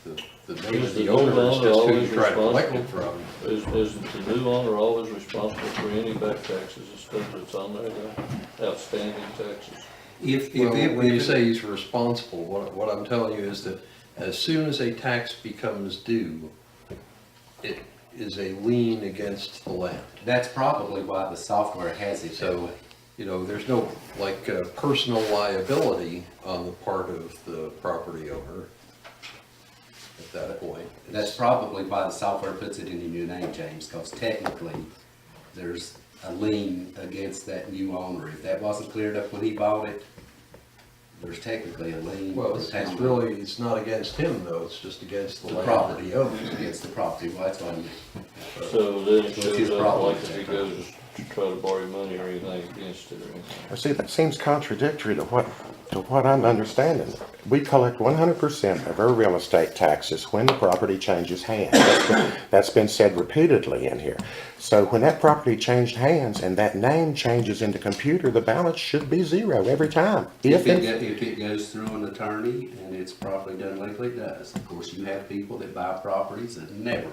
the name of the the owner is owner just who you always try to collect it from. responsible? Is the new owner always responsible for any back taxes and stuff that's on there, the outstanding taxes? Well, when you say he's responsible, what I'm telling you is that as soon as a tax becomes due, it is a lien against the land. That's probably why the software has it that So, way. you know, there's no, like, personal liability on the part of the property owner at that point. That's probably why the software puts it in your name, James, because technically, there's a lien against that new owner. If that wasn't cleared up when he bought it, there's technically a lien. Well, the it's town- really, it's not against him, though, it's just against the The land. property owner against the property, well, that's what I mean. So then it So it's his shows up problem. like if he goes to try to borrow money or anything against it or anything. Well, see, that seems contradictory to what I'm understanding. We collect 100% of our real estate taxes when the property changes hands. That's been said repeatedly in here. So when that property changed hands and that name changes in the computer, the balance should be zero every time. If it goes through an attorney and it's properly done legally, it does. Of course, you have people that buy properties that never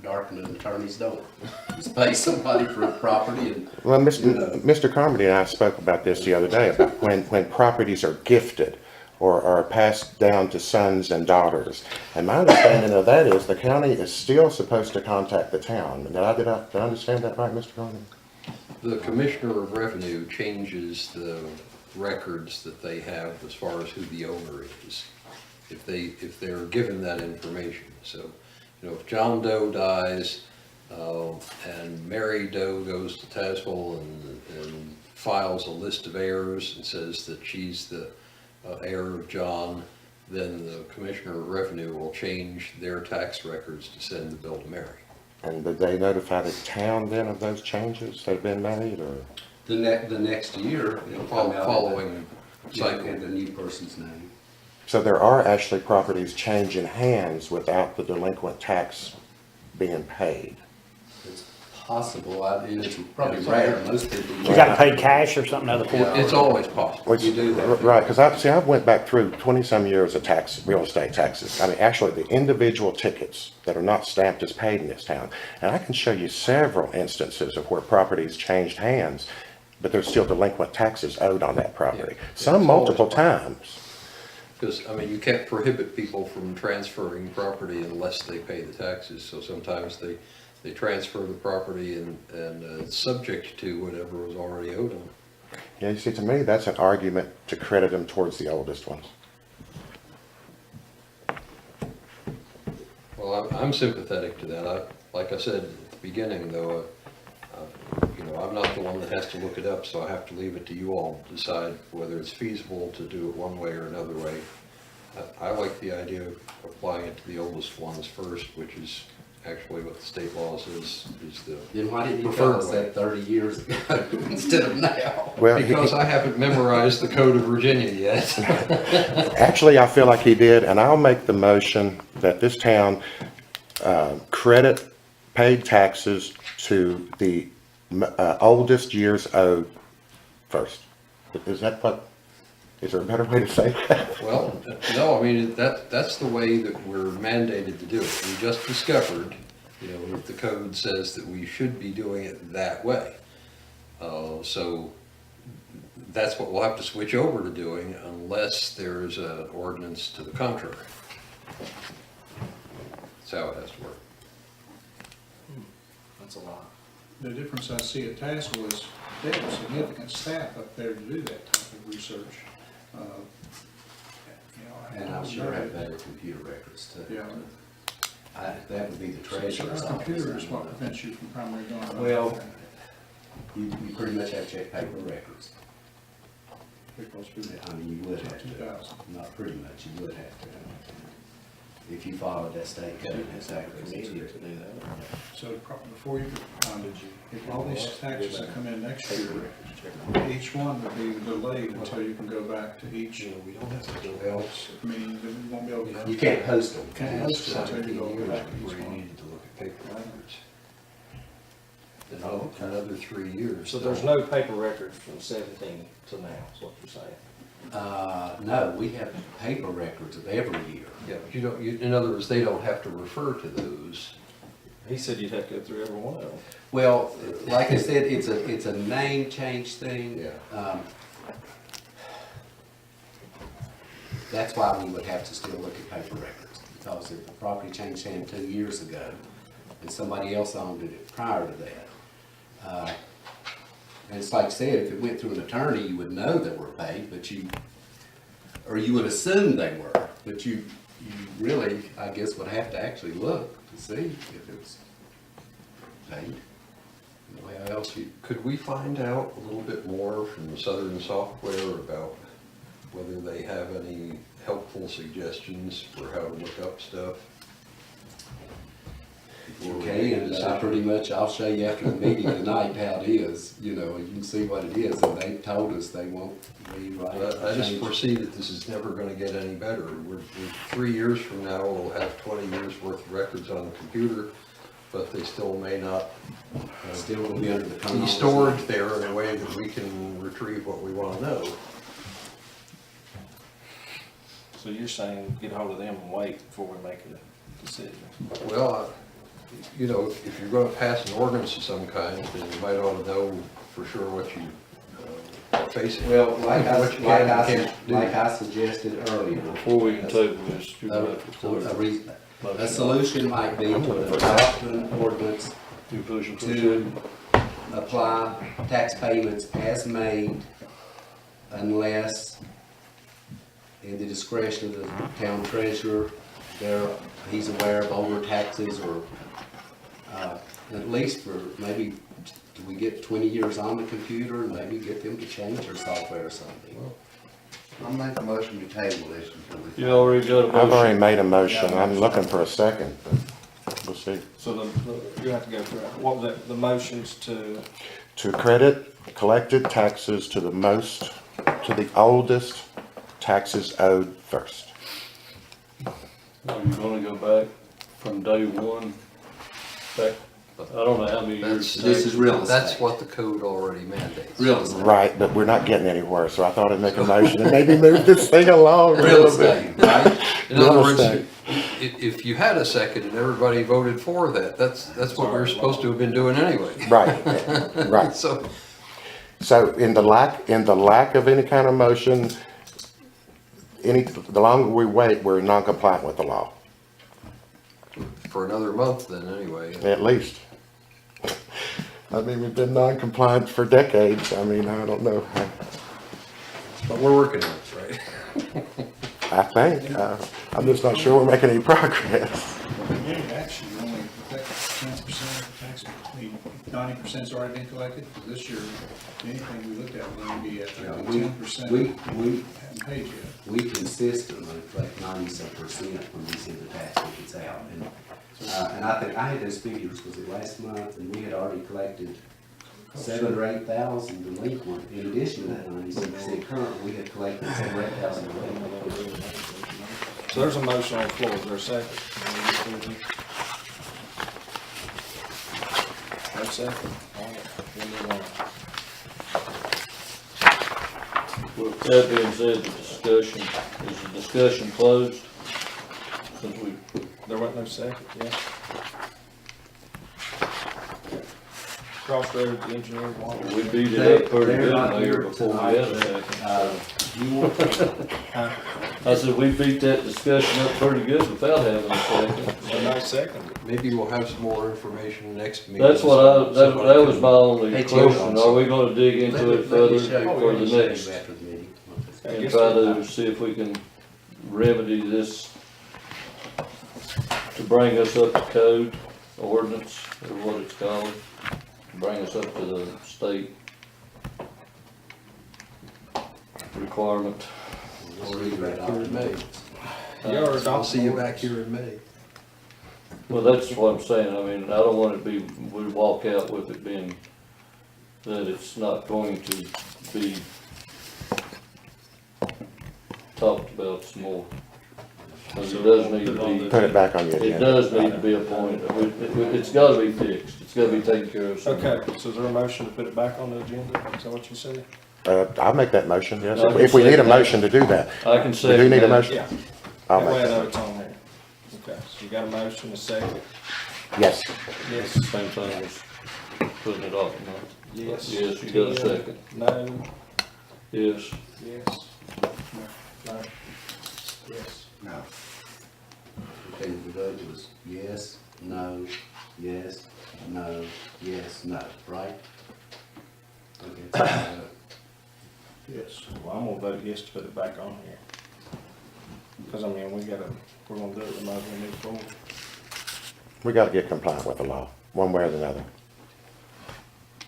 darken an attorney's door. Just pay somebody for a property and, Well, Mr. Carmody and I spoke about this the other day, about when properties are gifted or are passed down to sons and daughters. And my understanding of that is the county is still supposed to contact the town. Did I understand that right, Mr. Carmody? The Commissioner of Revenue changes the records that they have as far as who the owner is, if they're given that information. So, you know, if John Doe dies, and Mary Doe goes to Tazewell and files a list of heirs and says that she's the heir of John, then the Commissioner of Revenue will change their tax records to send the bill to Mary. And did they notify the town then of those changes that have been made, or? the next year, it'll come out. Following cycle. In the new person's name. So there are actually properties changing hands without the delinquent tax being paid. It's possible, it's probably rare, most people. You gotta pay cash or something other court. It's always possible. Which, You do that. right, because I've went back through 20-some years of real estate taxes. I mean, actually, the individual tickets that are not stamped as paid in this town. And I can show you several instances of where properties changed hands, but there's still delinquent taxes owed on that property. Yeah. Some It's multiple always times. Because, I mean, you can't prohibit people from transferring property unless they pay the taxes. So sometimes they transfer the property and it's subject to whatever was already owed them. Yeah, you see, to me, that's an argument to credit them towards the oldest ones. Well, I'm sympathetic to that. Like I said at the beginning, though, you know, I'm not the one that has to look it up, so I have to leave it to you all to decide whether it's feasible to do it one way or another way. I like the idea of applying it to the oldest ones first, which is actually what the state law says is the Then why didn't you tell preferred us way. that 30 years ago instead of now? Well, Because I haven't memorized the Code of Virginia yet. actually, I feel like he did, and I'll make the motion that this town credit paid taxes to the oldest years owed first. Is that what, is there a better way to say that? Well, no, I mean, that's the way that we're mandated to do it. We just discovered, you know, that the code says that we should be doing it that way. So that's what we'll have to switch over to doing unless there's an ordinance to the contrary. That's how it has to work. That's a lot. The difference I see at Tazewell is they have a significant staff up there to do that type of research. You know, And I'm sure have better computer records too. Yeah. That would be the So treasurer's our office. computer is what prevents you from primarily doing it. Well, you pretty much have to check paper records. Because we I mean, you would have to. 2000. Not pretty much, you would have to. If you followed that state code, that's accurate. So before you, if all these taxes that come in next year, each one would be delayed until you can go back to each. We don't have to do else. I mean, you won't be able to. You can't post them. Can't host it until you go back to Where each you one. needed to look at paper records. Then another 3 years. So there's no paper records from 17 to now, is what you're saying? No, we have paper records of every year. Yeah, but you don't, in other words, they don't have to refer to those. He said you'd have to go through every one of them. Well, like I said, it's a name change thing. Yeah. That's why we would have to still look at paper records, because if the property changed hands 2 years ago, and somebody else owned it prior to that. And it's like I said, if it went through an attorney, you would know that were paid, but you would assume they were, but you really, I guess, would have to actually look to see if it's paid. The way else you, Could we find out a little bit more from Southern Software about whether they have any helpful suggestions for how to look up stuff? Before we okay, make a and decision? pretty much, I'll show you after the meeting tonight how it is, you know, and you can see what it is, and they told us they won't rewrite it. I just change it. foresee that this is never gonna get any better. We're 3 years from now, we'll have 20 years worth of records on the computer, but they still may not Still gonna be under the be terminology. stored there in a way that we can retrieve what we wanna know. So you're saying get hold of them and wait before we make a decision? Well, you know, if you're gonna pass an ordinance of some kind, then you might ought to know for sure what you are facing. Well, like What you can and can't do. I suggested earlier, Before we can table this, you're gonna have to a clear. a solution might be to adopt an ordinance You push it, to apply tax payments as made unless in the discretion of the town treasurer, he's aware of overtaxes or, at least for maybe, do we get 20 years on the computer and maybe get them to change their software or something? I'll make a motion to table this until we. You already got a I've already motion. made a motion. I'm looking for a second, but we'll see. So you have to go through it. What was that, the motions to, To credit collected taxes to the oldest taxes owed first. Are you gonna go back from day one? Back, I don't know how many years. This is real estate. That's what the code already mandates. Real estate. Right, but we're not getting anywhere, so I thought I'd make a motion and maybe move this thing along a Real little bit. estate, right? In other Real words, estate. if you had a second and everybody voted for that, that's what we were supposed to have been doing anyway. Right, right. So, So in the lack of any kind of motion, the longer we wait, we're non-compliant with the law, for another month then, anyway. at least. I mean, we've been non-compliant for decades. I mean, I don't know. But we're working on it, right? I think, I'm just not sure we're making any progress. Actually, you only collect 10% of the tax, 90%'s already been collected. This year, anything we looked at would only be at Yeah, 10%. we Haven't paid yet. We consistently collect 90% from these end of tax tickets out. And I think, I had those figures, was it last month, and we had already collected 7,000 or 8,000 delinquent. In addition to that 96% current, we had collected 7,000 or 8,000 delinquent. so there's a motion on the floor, is there a second? No second? All right, we'll move on. With that being said, is the discussion closed? Since we, There wasn't no second, yeah? Crossroads Engineering Water. we beat it up pretty They're good, not Mayor, here before we tonight, had a but, second. You want, I said, we beat that discussion up pretty good without having a second. No second. Maybe we'll have some more information next meeting. That's what that was my only Hey, Jim. question. Are we gonna dig into it further for the next? after the meeting. And try to see if we can remedy this to bring us up to code ordinance, or what it's called, bring us up to the state requirement. We'll see you back here in May. You're I'll see you back here in May. Well, that's what I'm saying. I mean, I don't want it to be, we walk out with it being that it's not going to be talked about some more. Because it does need to be. Put it back on the It agenda. does need to be a point, it's gotta be fixed, it's gotta be taken care of. somehow. Okay, so is there a motion to put it back on the agenda? Is that what you said? I'll make that motion, yes, No, I can if we need a second that. motion to do that. I can We say. do need a motion? Yeah. I'll That make way I that know motion. it's on here. Okay, so you got a motion, a second? Yes, Yes. Same thing as putting it off a month. Yes. Yes, you got a 10, second. No, Yes. yes, no, yes. No. Okay, the vote was yes, no, yes, no, yes, no, right? Okay, so, Yes. Well, I'm gonna vote yes to put it back on here. Cause I mean, we're gonna do it, we might as well move forward. we gotta get compliant with the law, one way or the other.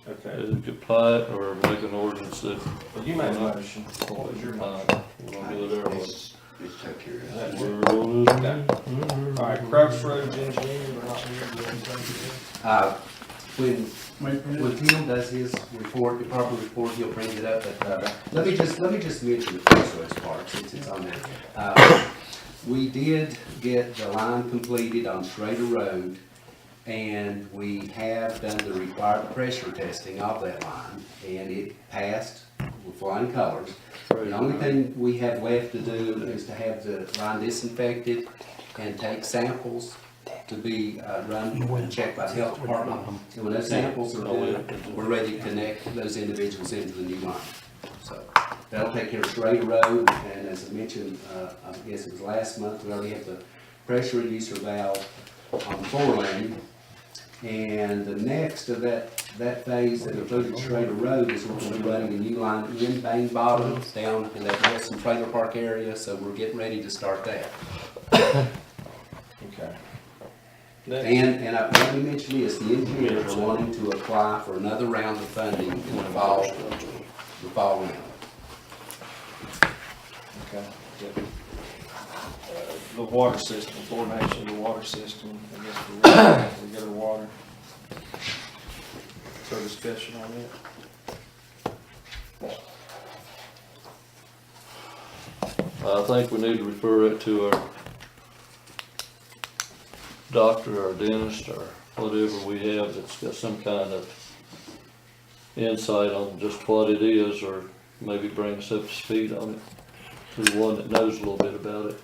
Okay, Either comply it or make an ordinance that. well, you made a motion, what was your motion? We're gonna do it our way. It's took care of. That We're work? gonna- Okay. All right, Crossroads Engineering, we're not here, you want to say anything? when Tim does his report, department report, he'll bring it up, but, let me just mention the Crossroads part, since it's on there. We did get the line completed on Schrader Road, and we have done the required pressure testing of that line, and it passed with flying colors. The only thing we have left to do is to have the line disinfected and take samples to be run and checked by the health department. And when those samples are done, we're ready to connect those individuals into the new line. So that'll take care of Schrader Road, and as I mentioned, I guess it was last month, we already have the pressure reducer valve on 4-lane. And the next of that phase that included Schrader Road is we're gonna be running a new line in Bain Bottom down in that Wilson Trailer Park area, so we're getting ready to start that. Okay. Next. And let me mention this, the engineers are wanting to apply for another round of funding in the fall round. Okay, good. The water system, coordination of the water system, I guess we get our water. So discussion on it. I think we need to refer it to our doctor, our dentist, or whatever we have that's got some kind of insight on just what it is, or maybe bring us up to speed on it, to the one that knows a little bit about it.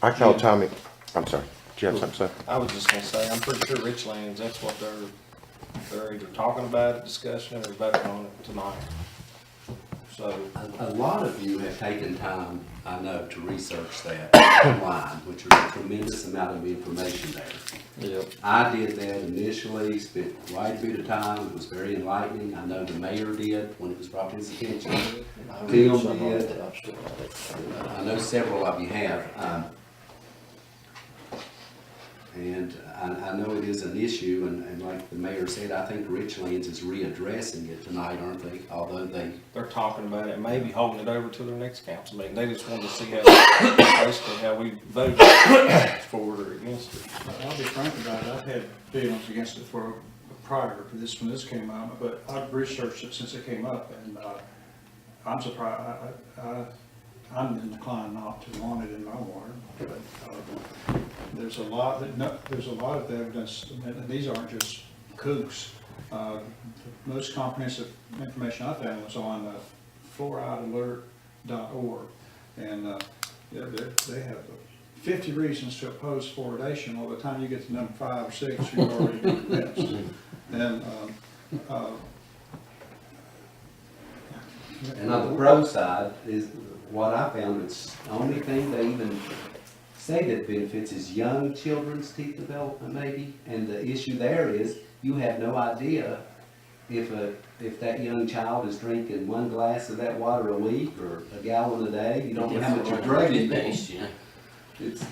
I called Tommy, I'm sorry, do you have something to say? I was just gonna say, I'm pretty sure Richlands, that's what they're either talking about at discussion or voting on it tonight. So, A lot of you have taken time, I know, to research that online, which is a tremendous amount of information there. Yep. I did that initially, spent quite a bit of time, it was very enlightening, I know the mayor did when it was brought to his attention. Tim did, I know several of you have. And I know it is an issue, and like the mayor said, I think Richlands is readdressing it tonight, aren't they? Although they're talking about it, maybe holding it over to their next council meeting. They just wanted to see how, basically how we voted for it or against it. I'll be frank about it, I've had feelings against it for prior to this, when this came out, but I've researched it since it came up, and I'm surprised, I'm inclined not to want it in my water, but there's a lot of evidence, and these aren't just kooks. The most comprehensive information I found was on fluoridealert.org, and they have 50 reasons to oppose fluoridation. Well, by the time you get to number 5 or 6, you're already convinced. And And on the pro side is what I found, it's the only thing they even say that benefits is young children's teeth development maybe. And the issue there is you have no idea if that young child is drinking 1 glass of that water a week or a gallon a day. You don't know how much you're drinking. It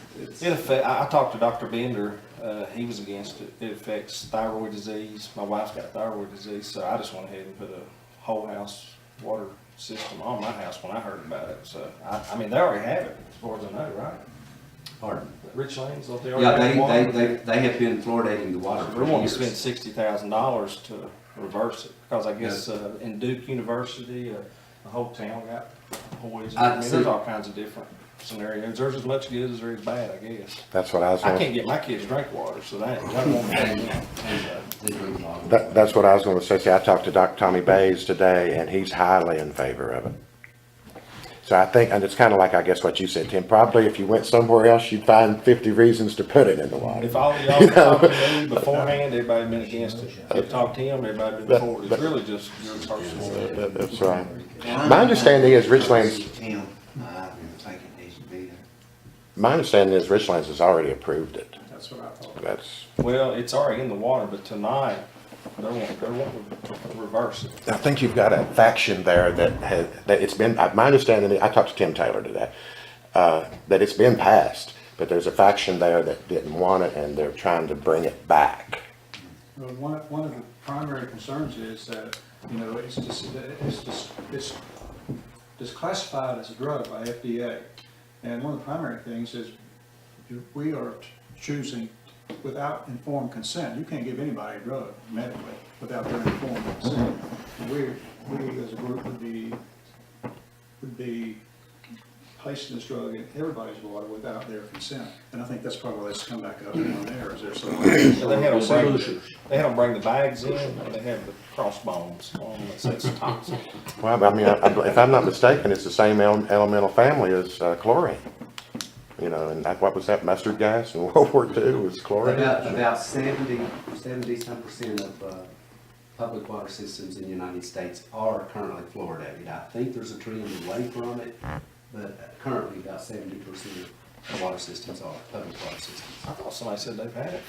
affect, I talked to Dr. Bender, he was against it. It affects thyroid disease. My wife's got thyroid disease, so I just went ahead and put a whole house water system on my house when I heard about it. So, I mean, they already have it, as far as I know, right? Pardon? Richlands, don't they already have water? Yeah, they have been fluoridating the water for We're wanting to years. spend $60,000 to reverse it, because I guess, in Duke University, the whole town got poison. I mean, there's all kinds of different. scenarios. There's as much good as there is bad, I guess. That's what I was I going can't get my kids to drink water, so that won't be. that's what I was going to say. See, I talked to Dr. Tommy Bays today, and he's highly in favor of it. So I think, and it's kind of like, I guess, what you said, Tim, probably if you went somewhere else, you'd find 50 reasons to put it in the water. If all of y'all had talked to me beforehand, everybody'd been against it. If you talked to him, everybody'd been for it. It's really just your personal. That's right. My understanding is Richlands, Tim, I think it needs to be there. my understanding is Richlands has already approved it. That's what I thought. That's, Well, it's already in the water, but tonight, they're wanting to reverse it. I think you've got a faction there that it's been, my understanding, I talked to Tim Taylor today, that it's been passed, but there's a faction there that didn't want it, and they're trying to bring it back. Well, one of the primary concerns is that, you know, it's classified as a drug by FDA. And one of the primary things is we are choosing without informed consent. You can't give anybody a drug medically without their informed consent. And we as a group would be placing this drug in everybody's water without their consent. And I think that's probably why it's come back up on there, is there some. So they had them bring the bags in, and they have the crossbones on that says toxic. Well, I mean, if I'm not mistaken, it's the same elemental family as chlorine. You know, and what was that, mustard gas in World War II was chlorine? About 70-some% of public water systems in the United States are currently fluoridated. I think there's a trend away from it, but currently about 70% of water systems are public water systems. I thought somebody said they've had it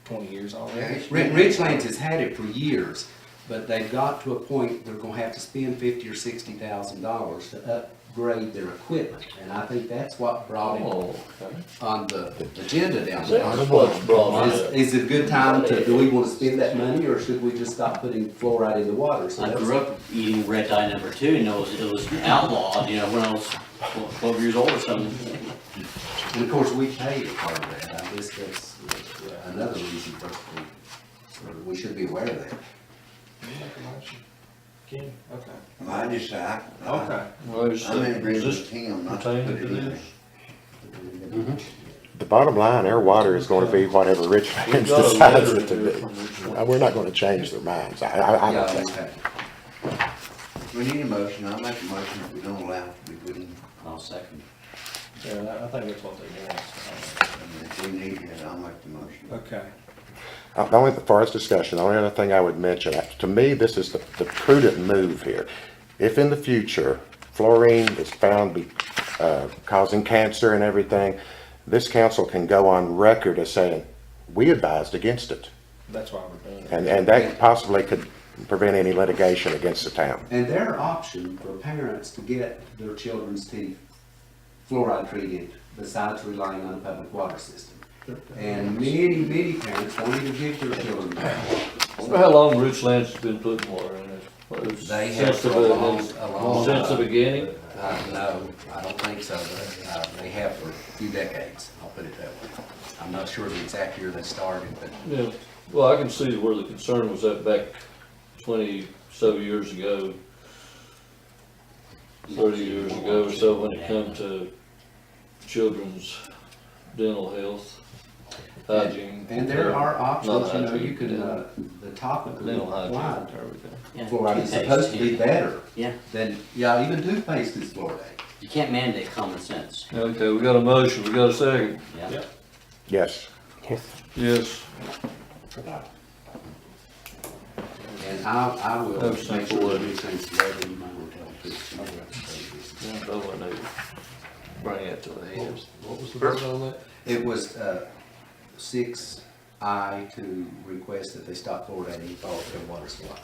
for 20 years already. Richlands has had it for years, but they've got to a point they're gonna have to spend $50,000 or $60,000 to upgrade their equipment, and I think that's what brought it on the agenda down there. That's what's brought it up. Is it a good time do we want to spend that money, or should we just stop putting fluoride in the water? So I that's- grew up eating red dye number 2, and it was outlawed, you know, when I was 12 years old or something. And of course, we pay a part of that. I guess that's another reason for us to, we should be aware of that. Kenny? Okay. I just, Okay. Well, is I'm in agreement this with Tim not to put pertaining it to in this? there. The bottom line, our water is going to be whatever Richlands We've got a decides letter it to in here be. from Richlands. We're not going to change their minds. I don't think. okay. We need a motion, I'll make a motion if we don't allow it to be put in. I'll second. Yeah, I think that's what they want. And if we need it, I'll make the motion. Okay. The only, for us discussion, the only other thing I would mention, to me, this is the prudent move here. If in the future fluorine is found to be causing cancer and everything, this council can go on record as saying, we advised against it. That's why we're doing it. And that possibly could prevent any litigation against the town. And their option for parents to get their children's teeth fluoride treated besides relying on a public water system. And many parents won't even give their children that. I wonder how long Richlands has been putting water in it? What is- They have since for the- a long Since the beginning? No, I don't think so, but they have for a few decades, I'll put it that way. I'm not sure the exact year they started, but Yeah, well, I can see where the concern was at back 20-so years ago, 30 years ago or so, when it come to children's dental health, hygiene. and there are options, Not you know, hygiene, you can, dental- the topical Dental hygiene, applied there we go. Yeah, fluoride is toothpaste, supposed to be better Yeah, than, yeah, even toothpaste is fluoridated. you can't mandate common sense. Okay, we got a motion, we got a second. Yeah. Yes. Yes, And I will Oh, make sure simple. that everything's ready, you might want to tell them to. yeah, no, I need to bring it to the head. What was the vote on that? It was 6I to request that they stop fluoridating all of their water supply.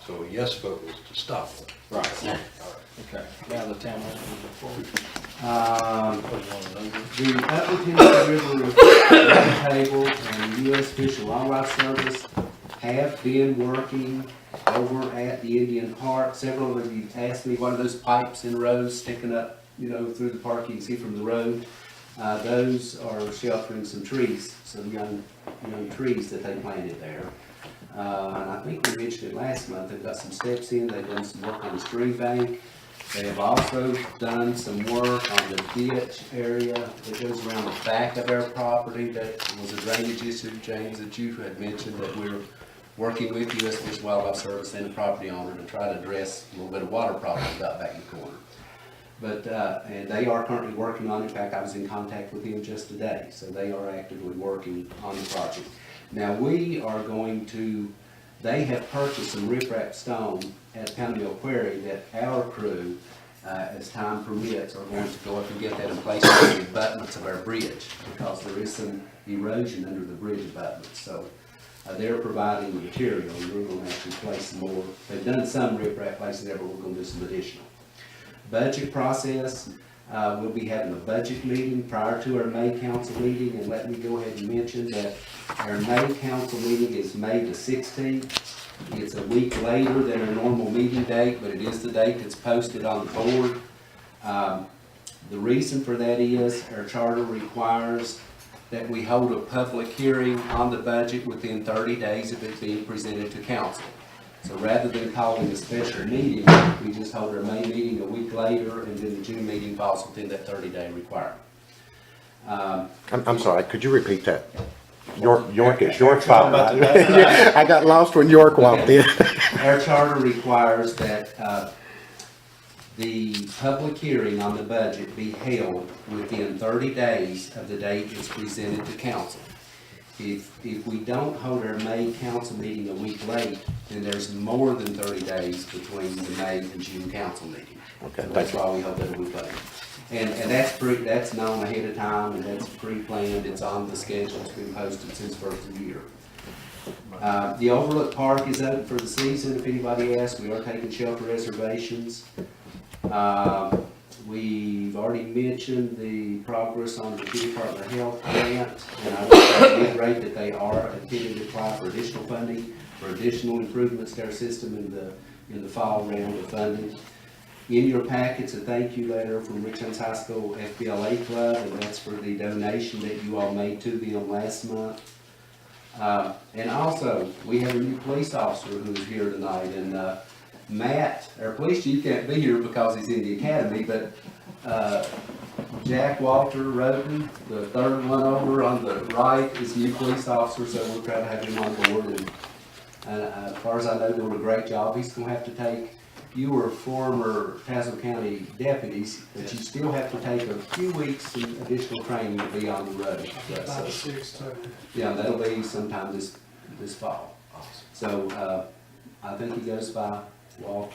So a yes vote was to stop it. Right. Yeah. Okay. Now the town manager report. The Upper Tennessee River Water Table and U.S. Fish and Wildlife Service have been working over at the Indian Park. Several of you asked me, what are those pipes in rows sticking up, you know, through the park you can see from the road? Those are sheltering some trees, some young trees that they planted there. And I think we mentioned it last month, they've got some steps in, they've done some work on the stream bank. They have also done some work on the ditch area that goes around the back of our property. That was a drainage issue, James, that you had mentioned, that we're working with U.S. Fish and Wildlife Service and the property owner to try to address a little bit of water problem we got back in the corner. But, and they are currently working on it. In fact, I was in contact with him just today, so they are actively working on the project. Now, we are going to, they have purchased some riprap stone at Pound Mill Quarry that our crew, as time permits, are going to go up and get that in place on the abutments of our bridge, because there is some erosion under the bridge abutments. So they're providing the material, and we're going to actually place some more. They've done some riprap places there, but we're going to do some additional. Budget process, we'll be having a budget meeting prior to our May council meeting, and let me go ahead and mention that our May council meeting is May the 16th. It's a week later than our normal meeting date, but it is the date that's posted on the board. The reason for that is our charter requires that we hold a public hearing on the budget within 30 days of it being presented to council. So rather than calling a special meeting, we just hold our May meeting a week later, and then the June meeting falls within that 30-day requirement. I'm sorry, could you repeat that? York is York Fire. I got lost when York walked in. Our charter requires that the public hearing on the budget be held within 30 days of the date it's presented to council. If we don't hold our May council meeting a week late, then there's more than 30 days between the May and June council meeting. Okay, So that's why we hold it a week late. And that's known ahead of time, and that's pre-planned, it's on the schedule, it's been posted since first of the year. The Overlook Park is open for the season, if anybody asks. We are taking shelter reservations. We've already mentioned the progress on the City Department of Health grant, and I would reiterate that they are intending to apply for additional funding, for additional improvements to our system in the fall round of funding. In your packets, a thank you letter from Richlands High School FBLA Club, and that's for the donation that you all made to them last month. And also, we have a new police officer who's here tonight, and Matt, our police chief, can't be here because he's in the academy, but Jack Walter Roden, the third one over on the right, is new police officer, so we're trying to have him on board. And as far as I know, doing a great job. He's going to have to take, you were former Tazewell County deputies, but you still have to take a few weeks of additional training to be on the road. Yeah, that'll be sometime this fall. So I think he goes by Walt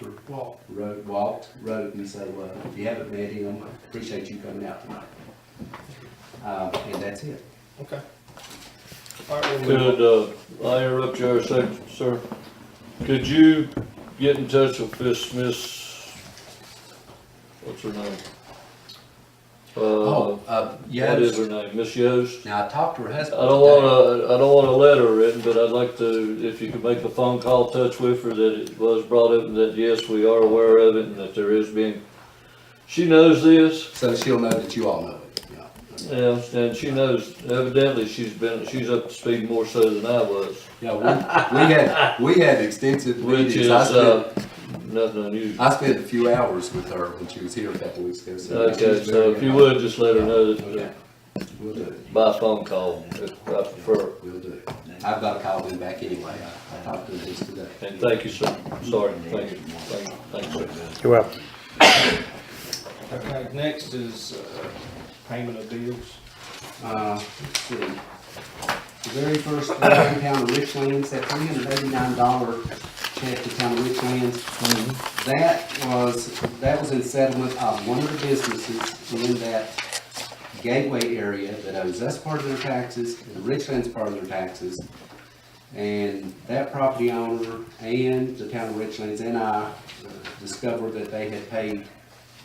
Roden, so if you haven't met him, I appreciate you coming out tonight. And that's it. Okay. Could, I interrupt you a second, sir? Could you get in touch with this Miss, what's her name? Yost. What is her name? Miss Yost? Now, I talked to her I husband don't want a letter written, but I'd like to, if you could make a phone call, touch with her, that it was brought up, and that yes, we are aware of it, and that there is being, she knows this. so she'll know that you all know it. Yeah, and she knows, evidently, she's up to speed more so than I was. Yeah, we had extensive Which meetings. is, nothing unusual. I spent a few hours with her when she was here a couple weeks ago. Okay, so if you would, just let her know that, Okay, we'll do it. by phone call, if I prefer. We'll do it. I've got to call him back anyway. I talked to him just today. And thank you, sir. Sorry, thank you, thank you, sir. You're welcome. Okay, next is payment of bills. Let's see. The very first one, Town of Richlands, that $389 check to Town of Richlands. That was in settlement of one of the businesses in that gateway area that owes us part of their taxes and Richlands part of their taxes. And that property owner and the Town of Richlands and I discovered that they had paid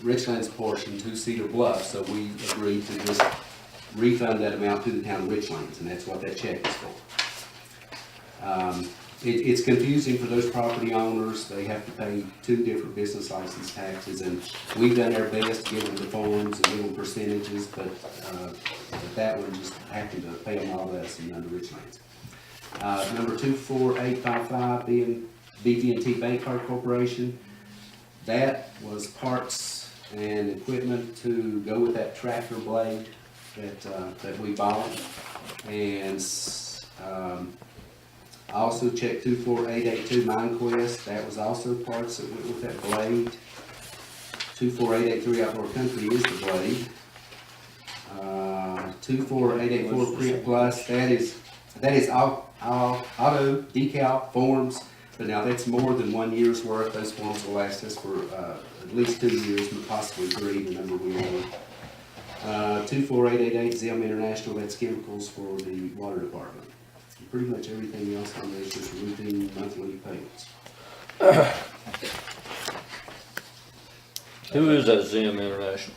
Richlands' portion to Cedar Bluff, so we agreed to just refund that amount to the Town of Richlands, and that's what that check is for. It's confusing for those property owners. They have to pay two different business license taxes, and we've done our best to give them the forms and give them percentages, but that one just happened to pay them all less than under Richlands. Number 24855 being BB&T Bank Card Corporation. That was parts and equipment to go with that tractor blade that we bought. And I also checked 24882 MineQuest. That was also parts that went with that blade. 24883 Outdoor Country is the blade. 24884 Print Plus, that is all auto decal forms, but now that's more than 1 year's worth. Those forms will last us for at least 2 years, possibly 3, the number we have. 24888 Zim International, that's chemicals for the water department. Pretty much everything else on there is just routine monthly payments. Who is that Zim International?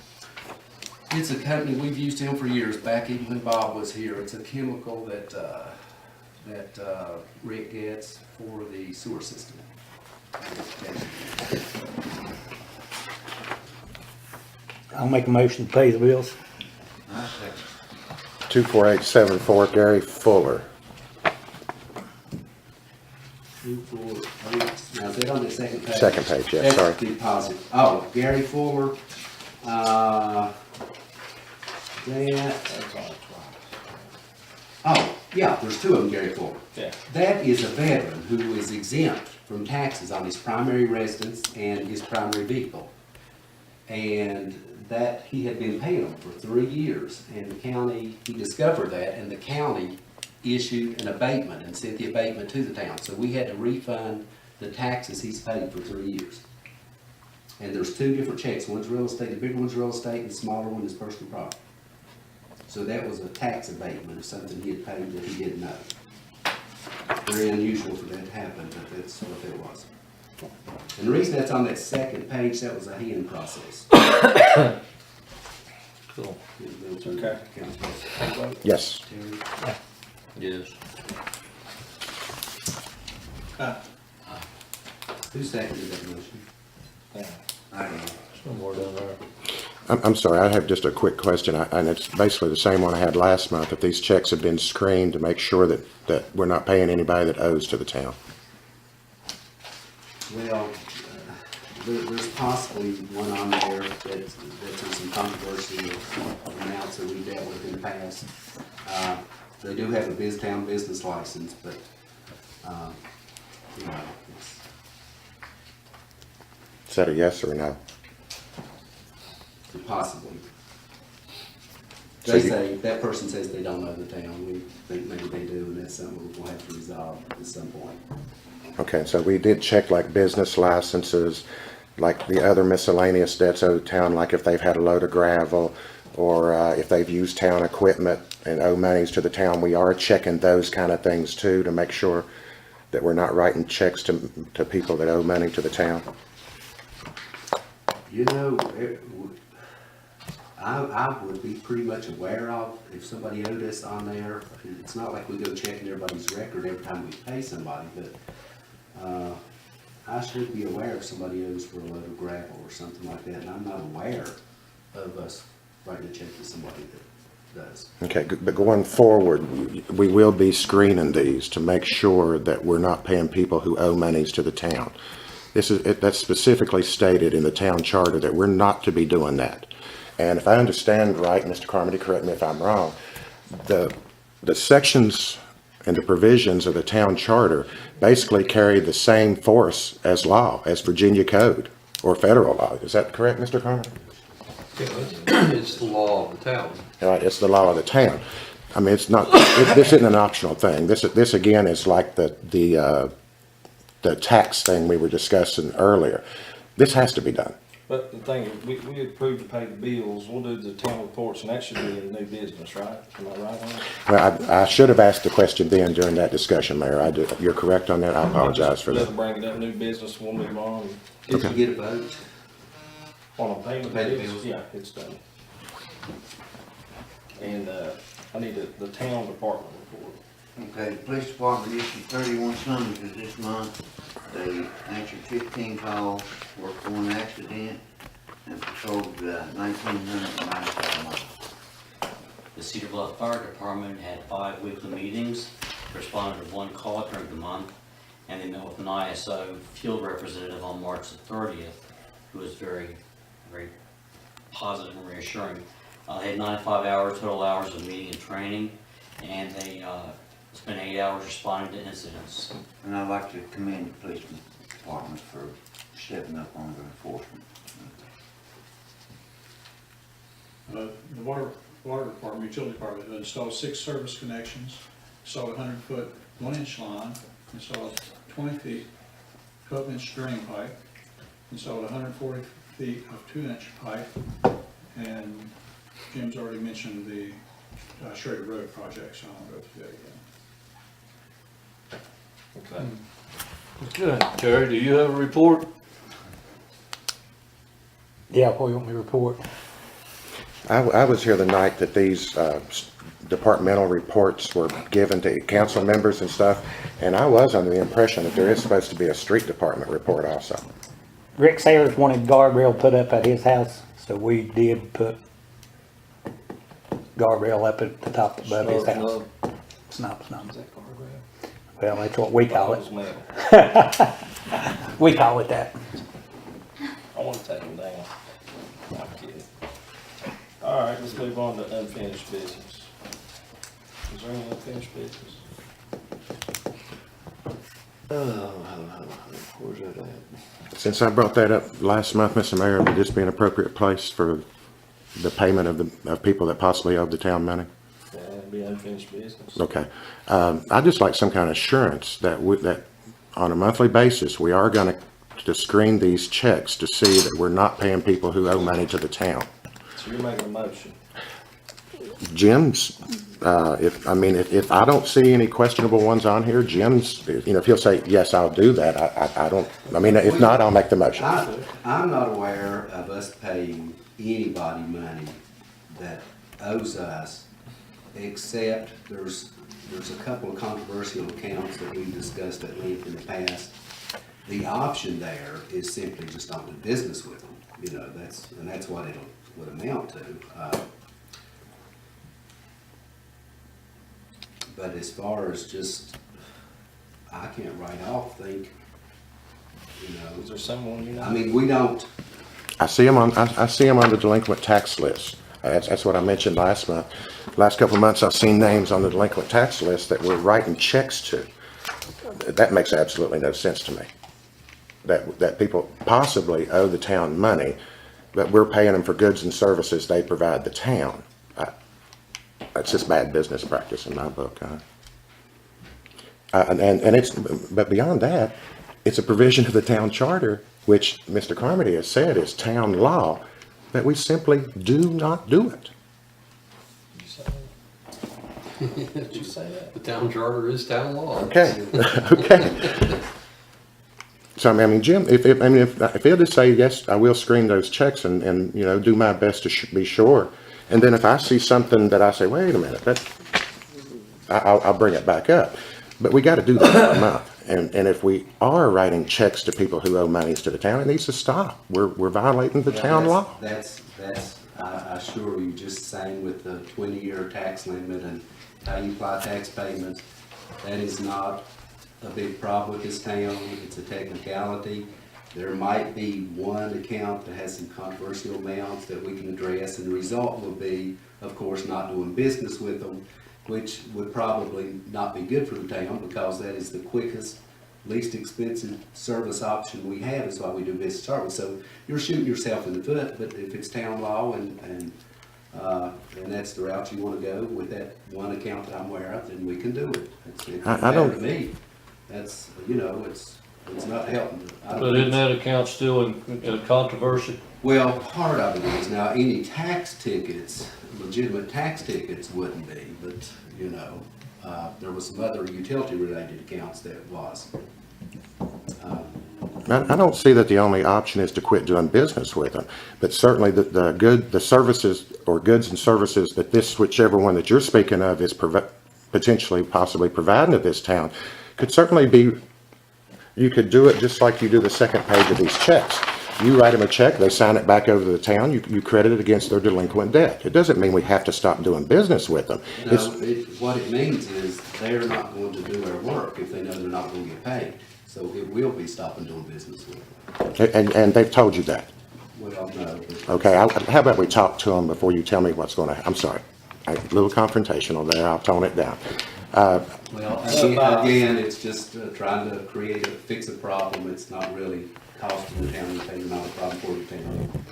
It's a company, we've used them for years, back even when Bob was here. It's a chemical that Rick gets for the sewer system. I'll make a motion to pay the bills. 24874, Gary Fuller. 248, now is that on the second page? Second page, yes, That's sorry. deposit. Oh, Gary Fuller, oh, yeah, there's 2 of them, Gary Fuller. Yeah. That is a veteran who is exempt from taxes on his primary residence and his primary vehicle. And that, he had been paying them for 3 years, and the county, he discovered that, and the county issued an abatement and sent the abatement to the town. So we had to refund the taxes he's paid for 3 years. And there's 2 different checks. One's real estate, the bigger one's real estate, and the smaller one is personal property. So that was a tax abatement of something he had paid that he didn't know. Very unusual for that to happen, but that's what it was. And the reason that's on that second page, that was a hearing process. Cool. Okay. Yes. Yes. Who seconded that motion? I don't know. Somewhere down there. I'm sorry, I have just a quick question, and it's basically the same one I had last month. If these checks have been screened to make sure that we're not paying anybody that owes to the town. Well, there's possibly one on there that's in some controversy of amounts that we dealt with in the past. They do have a town business license, but, you know, Is that a yes or a no? possibly. So They you- say, that person says they don't know the town. We think maybe they do, and that's something we'll have to resolve at some point. Okay, so we did check like business licenses, like the other miscellaneous debts owed town, like if they've had a load of gravel, or if they've used town equipment and owe monies to the town. We are checking those kind of things too, to make sure that we're not writing checks to people that owe money to the town. You know, I would be pretty much aware of if somebody owed us on there. It's not like we go checking everybody's record every time we pay somebody, but I should be aware if somebody owes for a load of gravel or something like that, and I'm not aware of us writing a check to somebody that does. Okay, but going forward, we will be screening these to make sure that we're not paying people who owe monies to the town. That's specifically stated in the town charter that we're not to be doing that. And if I understand right, Mr. Carmody, correct me if I'm wrong, the sections and the provisions of the town charter basically carry the same force as law, as Virginia code or federal law. Is that correct, Mr. Carmody? It's the law of the town. Right, it's the law of the town. I mean, it's not, this isn't an optional thing. This again is like the tax thing we were discussing earlier. This has to be done. But the thing is, we approved to pay the bills, we'll do the town reports, and that should be in new business, right? Am I right on that? Well, I should have asked the question then during that discussion, Mayor. You're correct on that. I apologize for Let that. them bring it up, new business, we'll move on. Did you get a vote? On a payment Pay the bills, bills. yeah, it's done. And, I need the town department report. Okay, the police department issued 31 summonses this month. They answered 15 calls, worked one accident, and patrolled 1,995 miles. The Cedar Bluff Fire Department had 5 weekly meetings, responded to 1 call during the month, and they met with an ISO field representative on March the 30th. who was very, very positive and reassuring. They had 95 hours, total hours of meeting and training, and they spent 8 hours responding to incidents. And I'd like to commend the police department for stepping up on their enforcement. The water department, utility department installed 6 service connections, installed a 100-foot 1-inch line, installed 20 feet 12-inch drain pipe, installed 140 feet of 2-inch pipe, and Jim's already mentioned the Schrader Road project, so I won't go through that again. Okay. Okay, Terry, do you have a report? Yeah, what do you want me to report? I was here the night that these departmental reports were given to council members and stuff, and I was under the impression that there is supposed to be a street department report also. Rick Sayers wanted guardrail put up at his house, so we did put guardrail up at the top above his house. Snub. Well, that's what we call it. We call it that. I wanna take them down. I'm kidding. All right, let's move on to unfinished business. Is there any unfinished business? Where's that at? Since I brought that up last month, Mr. Mayor, would this be an appropriate place for the payment of people that possibly owe the town money? Yeah, it'd be unfinished business. Okay. I'd just like some kind of assurance that that on a monthly basis, we are going to screen these checks to see that we're not paying people who owe money to the town. So you're making a motion. Jim's, if I don't see any questionable ones on here, Jim's, if he'll say, yes, I'll do that, if not, I'll make the motion. I'm not aware of us paying anybody money that owes us, except there's a couple of controversial accounts that we've discussed at length in the past. The option there is simply just not do business with them, that's what it would amount to. But as far as just, I can't write off, Is there someone you know? I mean, we don't, I see them on the delinquent tax list. That's what I mentioned last month. Last couple of months, I've seen names on the delinquent tax list that we're writing checks to. That makes absolutely no sense to me. That people possibly owe the town money, but we're paying them for goods and services they provide the town. That's just bad business practice in my book. But beyond that, it's a provision of the town charter, which Mr. Carmody has said is town law, that we simply do not do it. Did you say that? The town charter is town law. Okay, okay. So, Jim, if he'll just say, yes, I will screen those checks and do my best to be sure. And then if I see something that I say, wait a minute, I'll bring it back up. But we got to do that every month. And if we are writing checks to people who owe monies to the town, it needs to stop. We're violating the town law. That's, I assure you, just saying with the 20-year tax limit and how you apply tax payments, that is not a big problem with this town. It's a technicality. There might be one account that has some controversial amounts that we can address, and the result will be, of course, not doing business with them, which would probably not be good for the town, because that is the quickest, least expensive service option we have, is why we do business service. So you're shooting yourself in the foot, but if it's town law and that's the route you want to go with that one account that I'm aware of, then we can do it. It's I don't- to me. That's, it's not helping. But isn't that account still in controversy? Well, part of it is. Now, any tax tickets, legitimate tax tickets wouldn't be, but, there was some other utility-related accounts that was. I don't see that the only option is to quit doing business with them, but certainly the services or goods and services that whichever one that you're speaking of is potentially possibly providing to this town could certainly be, you could do it just like you do the second page of these checks. You write them a check, they sign it back over to the town, you credit it against their delinquent debt. It doesn't mean we have to stop doing business with them. No, what it means is they're not going to do their work if they know they're not going to get paid. So it will be stopping doing business with them. And they've told you that. Well, no. Okay, how about we talk to them before you tell me what's going to, I'm sorry. A little confrontational there, I'll tone it down. Well, again, it's just trying to fix a problem. It's not really costing the town anything, not a problem for the town.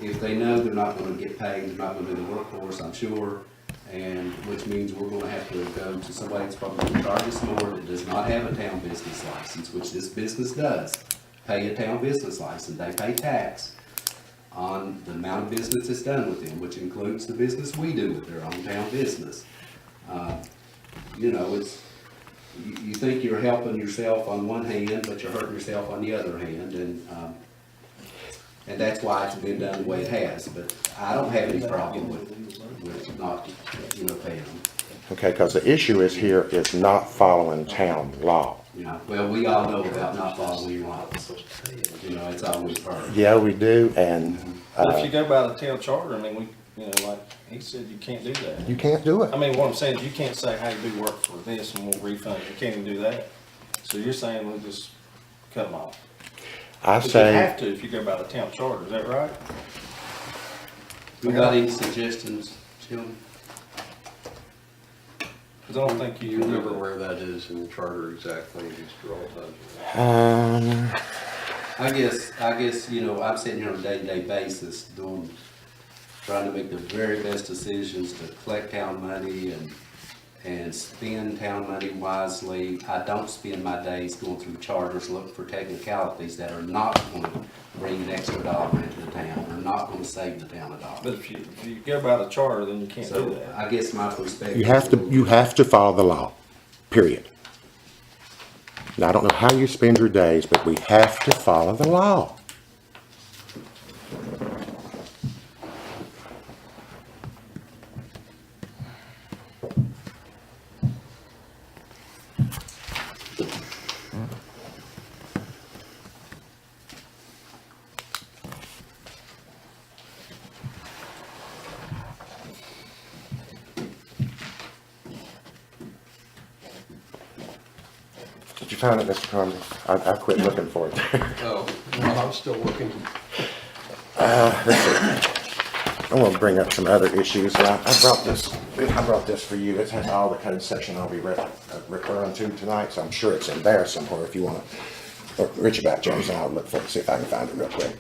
If they know they're not gonna get paid, they're not gonna do the workforce, I'm sure, and which means we're gonna have to go to somebody that's probably gonna charge us more that does not have a town business license, which this business does. Pay a town business license, they pay tax on the amount of business that's done with them, which includes the business we do with their own town business. You know, you think you're helping yourself on one hand, but you're hurting yourself on the other hand, and that's why it's been done the way it has, but I don't have any problem with not, paying them. Okay, because the issue is here is not following town law. Well, we all know about not following laws, it's always hard. Yeah, we do, and But if you go by the town charter, I mean, like he said, you can't do that. you can't do it. I mean, what I'm saying is you can't say, hey, do work for this and we'll refund you. You can't even do that. So you're saying we'll just cut them off? I But you say, have to if you go by the town charter, is that right? We got any suggestions, Jim? Because I don't think Do you you remember where that is in the charter exactly, Mr. Alton? I guess, I'm sitting here on a day-to-day basis trying to make the very best decisions to collect town money and spend town money wisely. I don't spend my days going through charters, looking for technicalities that are not going to bring an extra dollar into the town, or not going to save the town a dollar. But if you go by the charter, then you can't do So that. I guess my perspective. you have to follow the law, period. Now, I don't know how you spend your days, but we have to follow the law. Did you find it, Mr. Conley? I quit looking for it. Oh, well, I'm still looking. I'm gonna bring up some other issues. Now, I brought this for you. It has all the code section I'll be referring to tonight, so I'm sure it's in there somewhere if you wanna, reach about James, and I'll look for it, see if I can find it real quick.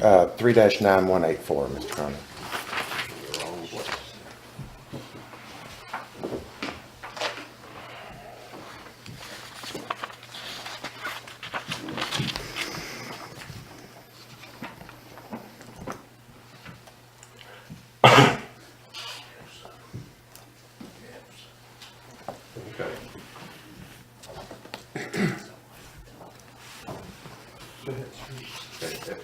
Uh, 3-9184, Mr. Conley. Wrong place. Okay. Okay.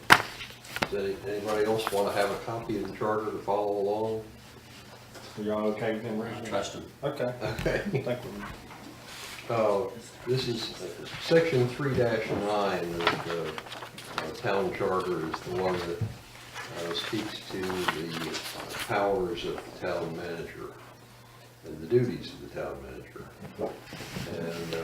Does anybody else want to have a copy of the charter to follow along? Are y'all okay with them reading? Trust him. Okay. Okay. Thank you. This is section 3-9 of the town charter is the one that speaks to the powers of the town manager and the duties of the town manager. And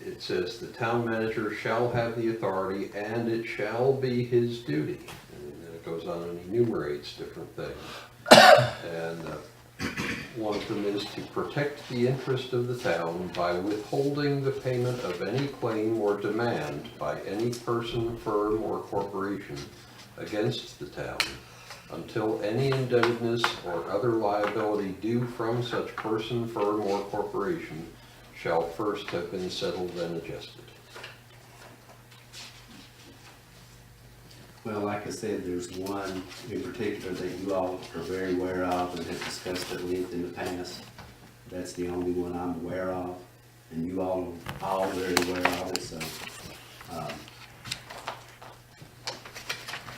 it says the town manager shall have the authority and it shall be his duty. And then it goes on and enumerates different things. And one of them is to protect the interest of the town by withholding the payment of any claim or demand by any person, firm, or corporation against the town until any indebtedness or other liability due from such person, firm, or corporation shall first have been settled and adjusted. Well, like I said, there's one in particular that you all are very aware of and have discussed at length in the past. That's the only one I'm aware of. and you all are very aware of it, so, you know,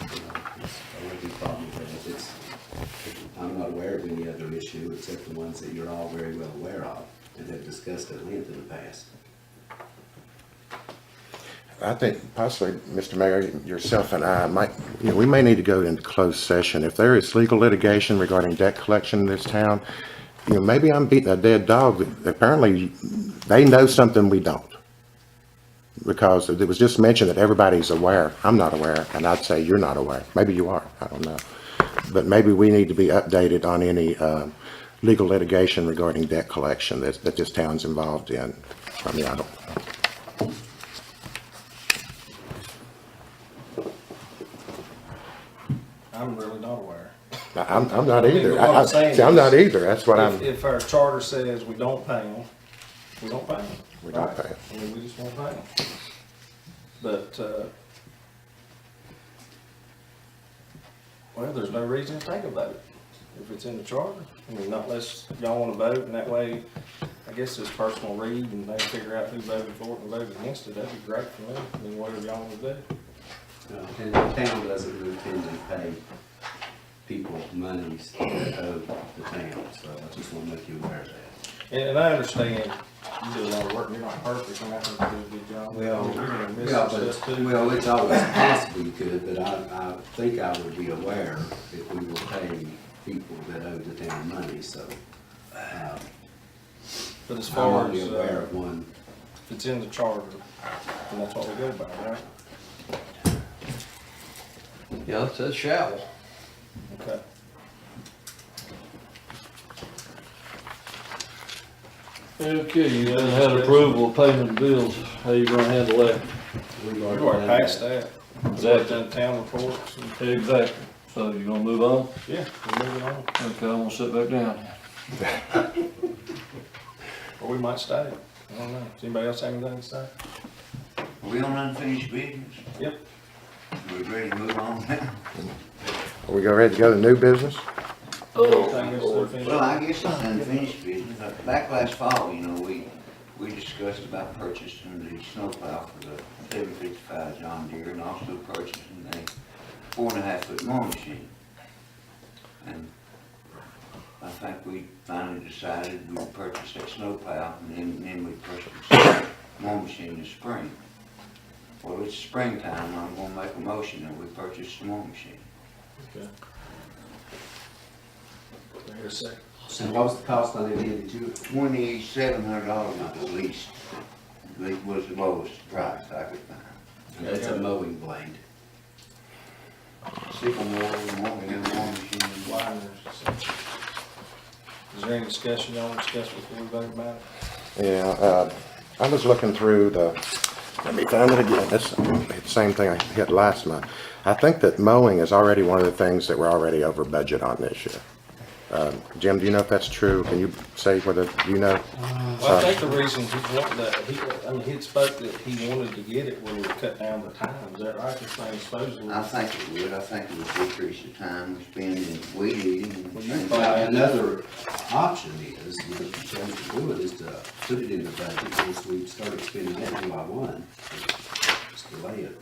I wouldn't be problem with it. I'm not aware of any other issue except the ones that you're all very well aware of and have discussed at length in the past. I think possibly, Mr. Mayor, yourself and I might, we may need to go into closed session. If there is legal litigation regarding debt collection in this town, maybe I'm beating a dead dog. Apparently, they know something we don't. Because it was just mentioned that everybody's aware. I'm not aware, and I'd say you're not aware. Maybe you are, I don't know. But maybe we need to be updated on any legal litigation regarding debt collection that this town's involved in. I mean, I don't know. I'm really not aware. I'm not either. What I'm saying See, I'm not is, either. That's what I'm. If our charter says we don't pay them, we don't pay them. We don't right? pay 'em. I mean, we just won't pay them. But, well, there's no reason to take a vote if it's in the charter. I mean, not unless y'all wanna vote, and that way, I guess it's personal read, and they figure out who voted for it and voted against it. That'd be great for me. I mean, whatever y'all wanna do. And the town doesn't routinely pay people monies that owe the town, so I just want to make you aware of that. And I understand you do a lot of work, and you're not perfect, and I think you do a good job. Well, You're gonna miss yeah, some stuff too. well, it's always possible you could, but I think I would be aware if we were paying people that owe the town money, so. But as I'm far only as, aware of one. if it's in the charter, then that's what we go by, right? Yeah, it says shall. Okay. Okay, you then had approval of payment of bills, how you gonna handle that? We've We've already done passed that. We've already done town reports. And, Exactly, so you gonna move on? yeah, we're moving on. Okay, I'm gonna sit back down. Or we might stay. I don't know. Does anybody else have anything to say? We on unfinished business? Yep. We ready to move on now? Are we ready to go to new business? Anything else to finish? Well, I guess it's unfinished business. Back last fall, we discussed about purchasing the snowplow for the 755 John Deere and also purchasing a 4.5-foot mowing machine. And I think we finally decided we would purchase that snowplow and then we purchased the mowing machine this spring. Well, it's springtime, I'm gonna make a motion that we purchase the mowing machine. Okay. Here's a second. And what was the cost on it, did you? $2,700 at least. It was the lowest price I could find. That's a mowing blade. Sickle mower, mowing machine. Line, there's a second. Is there any discussion y'all want to discuss before we vote about it? Yeah, I was looking through let me find it again. That's the same thing I hit last month. I think that mowing is already one of the things that we're already over budget on this year. Jim, do you know if that's true? Can you say whether, do you know? Well, I think the reason he wanted that, he'd spoke that he wanted to get it when we cut down the time. Is that right? This thing supposedly. I think it would. I think it would decrease the time we spend in weed eating. Well, you and find Now, another option is, you know, if you chose to do it, is to put it in the budget, once we started spending that one by one, just delay it.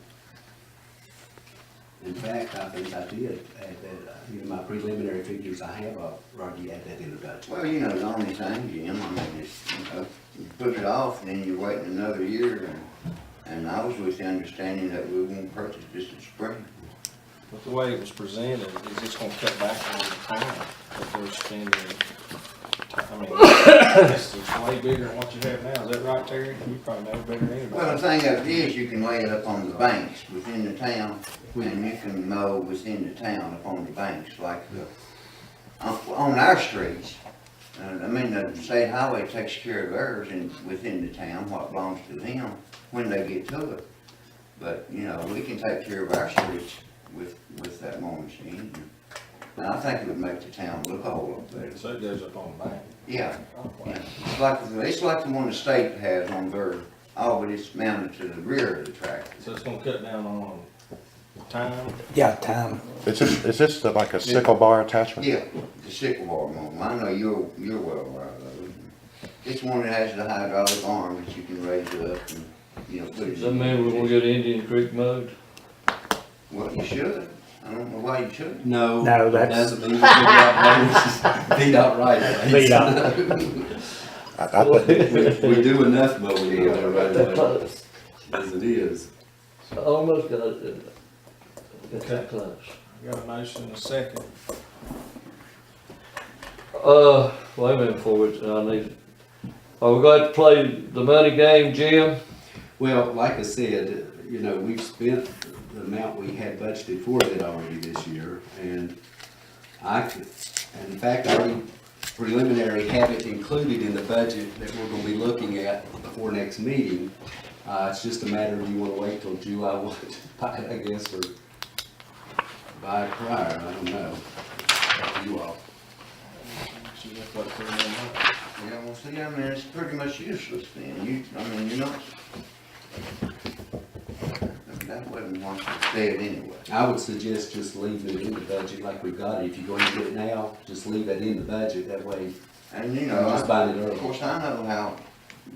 In fact, I think I did add that, my preliminary figures I have, I've already add that in the budget. Well, the only thing, Jim, I mean, is, you put it off and then you're waiting another year and I was with the understanding that we won't purchase this in spring. But the way it was presented, is just gonna cut back on the time that they're spending. I mean, this is way bigger than what you have now. Is that right, Terry? You probably know better than Well, anybody. the thing of it is, you can lay it up on the banks within the town, and you can mow within the town upon the banks, like on our streets. I mean, the state highway takes care of theirs within the town, what belongs to them, when they get to it. But, we can take care of our streets with that mowing machine. And I think it would make the town look a whole lot better. So it goes up on the bank. Yeah. Oh, wow. It's like the one the state has on their, but it's mounted to the rear of the tractor. So it's gonna cut down on time? Yeah, time. Is this like a sickle bar attachment? Yeah, the sickle bar mowing. I know you're well aware of those. It's one that has the hydraulic arm that you can raise up and, put it in. Does that mean we're gonna get Indian Creek mowed? Well, you should. I don't know why you shouldn't. No. No, that that's- doesn't mean we figure out beat out right away. Beat out. I think We do enough mowing in there right away, as it is. I almost got it. It's that close. Got a motion and a second. Wait a minute before I need, are we going to play the money game, Jim? Well, like I said, we've spent the amount we had budgeted for that already this year, and in fact, I already preliminary have it included in the budget that we're gonna be looking at before next meeting. It's just a matter of you wanna wait till July 1 to buy it, I guess, or buy it prior, I don't know. Up to you all. Yeah, well, see, I mean, it's pretty much useless then. You're not. That wasn't what you said anyway. I would suggest just leaving it in the budget like we've got it. If you're going to get it now, just leave that in the budget, that way. And Just buying it early. Of course, I know how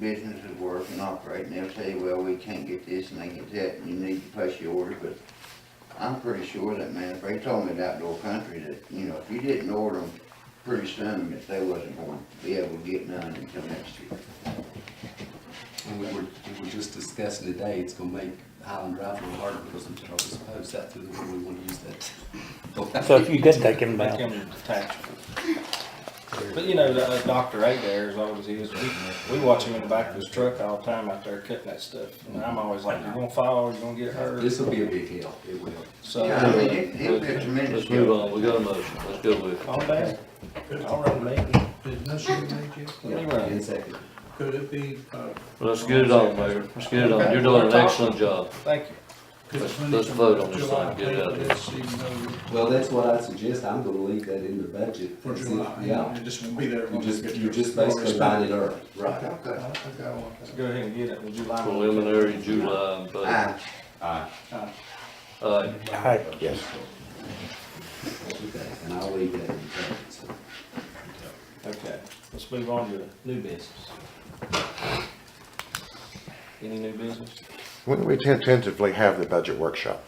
businesses work and operate, and they'll tell you, well, we can't get this and they get that, and you need to place your order, but I'm pretty sure that, man, if they told me at Outdoor Country that, if you didn't order them pretty soon, that they wasn't going to be able to get none until next year. And we were just discussing today, it's gonna make Highland Drive a little harder because we always post that through the way we wanna use that. So if you did take him Make down, them detachable. But Dr. Adair, as old as he is, we watch him in the back of his truck all the time out there cutting that stuff. And I'm always like, you're gonna fall, you're gonna get hurt. This will be a big help, it will. So, Yeah, I mean, it'll be a tremendous Let's move help. on, we got a motion, let's go with it. calm down. All right, man. Did motion be made yet? Let me run. In a second. Could it be, Let's get it on, Mayor, let's get it on, you're doing an excellent job. Thank you. Let's vote on this July, thing, get it out of here. this, even though Well, that's what I suggest, I'm gonna leave that in the budget. for As if- July, Yeah, it just won't be there. you're just basically buying it early, right. Okay. Let's go ahead and get it in July. Preliminary July, but, Aye. aye. yes. Okay, and I'll leave that in the budget, so. Okay, let's move on to new business. Any new business? When do we tentatively have the budget workshop?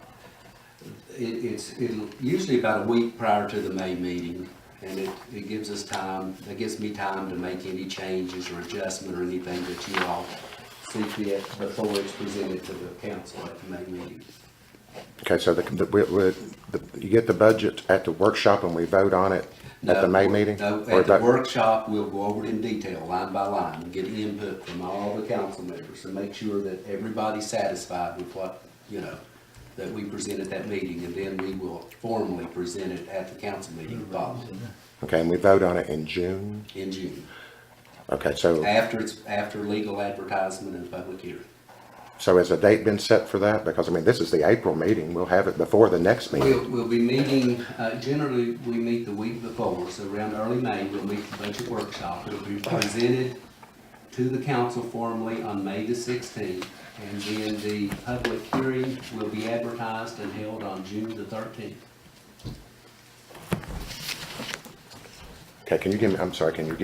It'll usually about a week prior to the May meeting, and it gives us time, that gives me time to make any changes or adjustment or anything that you all see fit before it's presented to the council at the May meeting. Okay, so you get the budget at the workshop and we vote on it at the May meeting? No, Or at the that- workshop, we'll go over it in detail, line by line, and get input from all the council members to make sure that everybody's satisfied with what, that we present at that meeting, and then we will formally present it at the council meeting following Okay, and we vote on it in June? in June, Okay, so after legal advertisement and public hearing. has a date been set for that? Because, this is the April meeting. We'll have it before the next meeting. We'll be meeting, generally, we meet the week before, so around early May, we'll meet the budget workshop. It'll be presented to the council formally on May the 16th, and then the public hearing will be advertised and held on June the 13th. Okay, can you give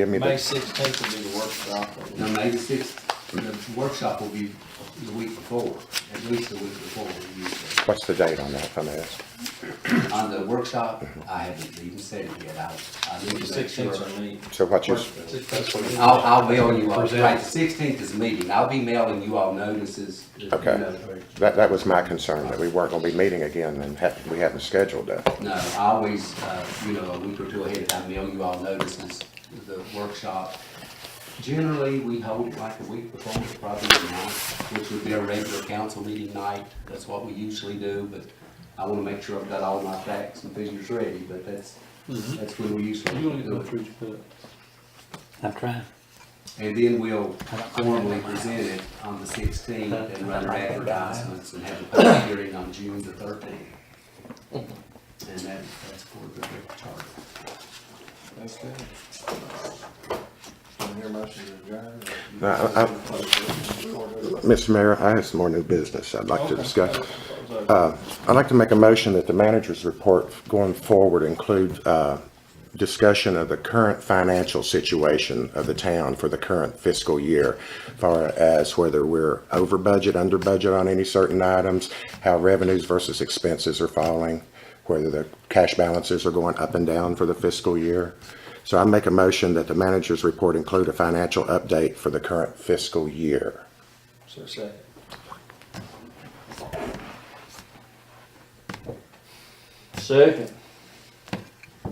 me May the, 16th will be the workshop. Now, May the 6th, the workshop will be the week before, at least the week before, usually. what's the date on that, if I may ask? On the workshop, I haven't even said it yet, I need to make sure. 16th are me. So what you, I'll mail you all, right, the 16th is a meeting, I'll be mailing you all notices. Okay. that was my concern, that we weren't gonna be meeting again and we hadn't scheduled that. No, I always, a week or two ahead of time, mail you all notices, the workshop. Generally, we hold it like a week before, probably the ninth, which would be a regular council meeting night. That's what we usually do, but I wanna make sure I've got all my facts and figures ready, but that's when we usually You wanna do go it. through your cut? I'm trying. And then we'll formally present it on the 16th and run our advertisements and have a public hearing on June the 13th. And that's for the charter. That's good. Can I hear a motion to adjourn? Mr. Mayor, I have some more new business I'd like to discuss. I'd like to make a motion that the manager's report going forward include discussion of the current financial situation of the town for the current fiscal year, as far as whether we're over budget, under budget on any certain items, how revenues versus expenses are falling, whether the cash balances are going up and down for the fiscal year. So I make a motion that the manager's report include a financial update for the current fiscal year. Is there a second? Second.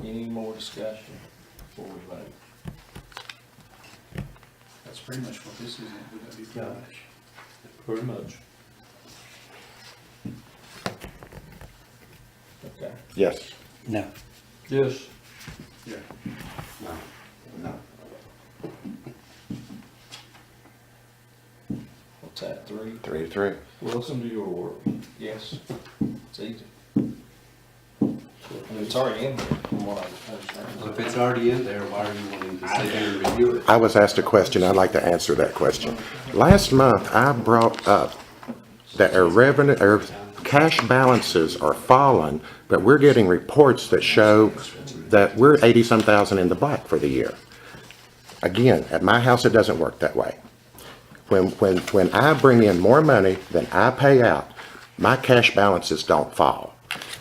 Any more discussion before we vote? That's pretty much what this is, would that be pretty much? Pretty much. Okay. Yes. No. Yes. Yeah. No. What's that, 3? 3-3. Welcome to your world. Yes. It's easy. I mean, it's already in there, from what I understand. Well, if it's already in there, why are you wanting to sit here and review it? I was asked a question. I'd like to answer that question. Last month, I brought up that our cash balances are falling, but we're getting reports that show that we're 80-some thousand in the black for the year. Again, at my house, it doesn't work that way. When I bring in more money than I pay out, my cash balances don't fall.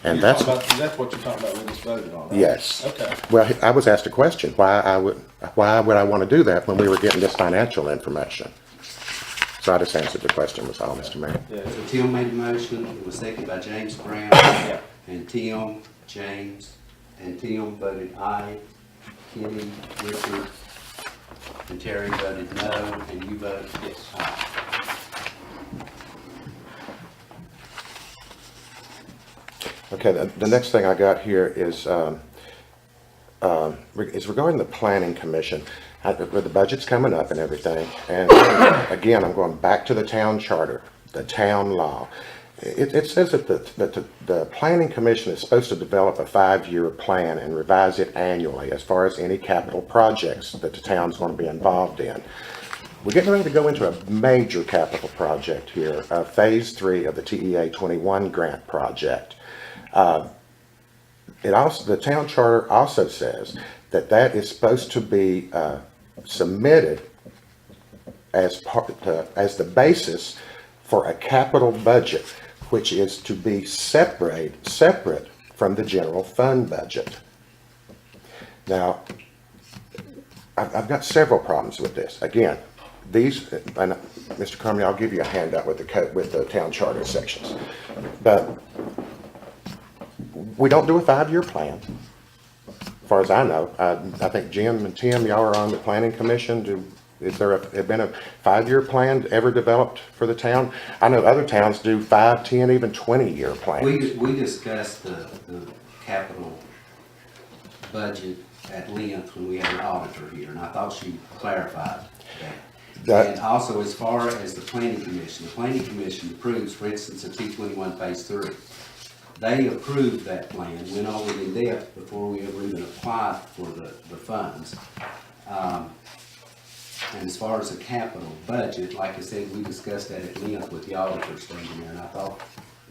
And Is that's, that what you're talking about, we just voted on, right? yes. Okay. Well, I was asked a question, why would I want to do that when we were getting this financial information? So I just answered the question, was all, Mr. Mayor. Yeah, So Tim made a motion, it was seconded by James Brown, yeah. and Tim, James, and Tim voted aye. Kenny, Richard, and Terry voted no, and you voted yes. Aye. Okay, the next thing I got here is regarding the planning commission. With the budget's coming up and everything, and again, I'm going back to the town charter, the town law. It says that the planning commission is supposed to develop a 5-year plan and revise it annually as far as any capital projects that the town's going to be involved in. We're getting ready to go into a major capital project here, phase 3 of the TEA 21 grant project. The town charter also says that is supposed to be submitted as the basis for a capital budget, which is to be separate from the general fund budget. Now, I've got several problems with this. Again, these, and Mr. Carmody, I'll give you a handout with the town charter sections, but we don't do a 5-year plan, as far as I know. I think Jim and Tim, y'all are on the planning commission. Has there been a 5-year plan ever developed for the town? I know other towns do 5, 10, even 20-year plans. We discussed the capital budget at length when we had an auditor here, and I thought she clarified that. And also, as far as the planning commission approves, for instance, the T21 phase 3. They approved that plan, went over it in depth before we ever even applied for the funds. And as far as the capital budget, like I said, we discussed that at length with the auditor standing there, and I thought,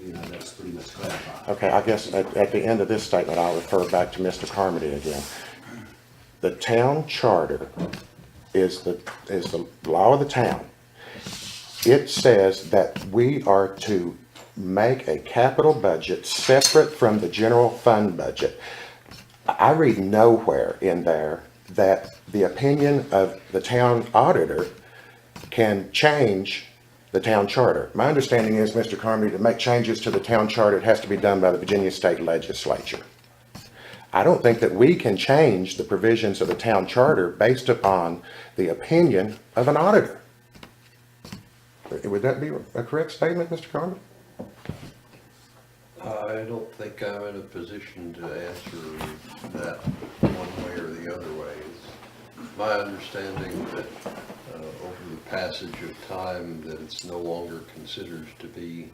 that was pretty much clarified. Okay, I guess at the end of this statement, I'll refer back to Mr. Carmody again. The town charter is the law of the town. It says that we are to make a capital budget separate from the general fund budget. I read nowhere in there that the opinion of the town auditor can change the town charter. My understanding is, Mr. Carmody, to make changes to the town charter, it has to be done by the Virginia State Legislature. I don't think that we can change the provisions of the town charter based upon the opinion of an auditor. Would that be a correct statement, Mr. Carmody? I don't think I'm in a position to answer that one way or the other way. It's my understanding that over the passage of time that it's no longer considered to be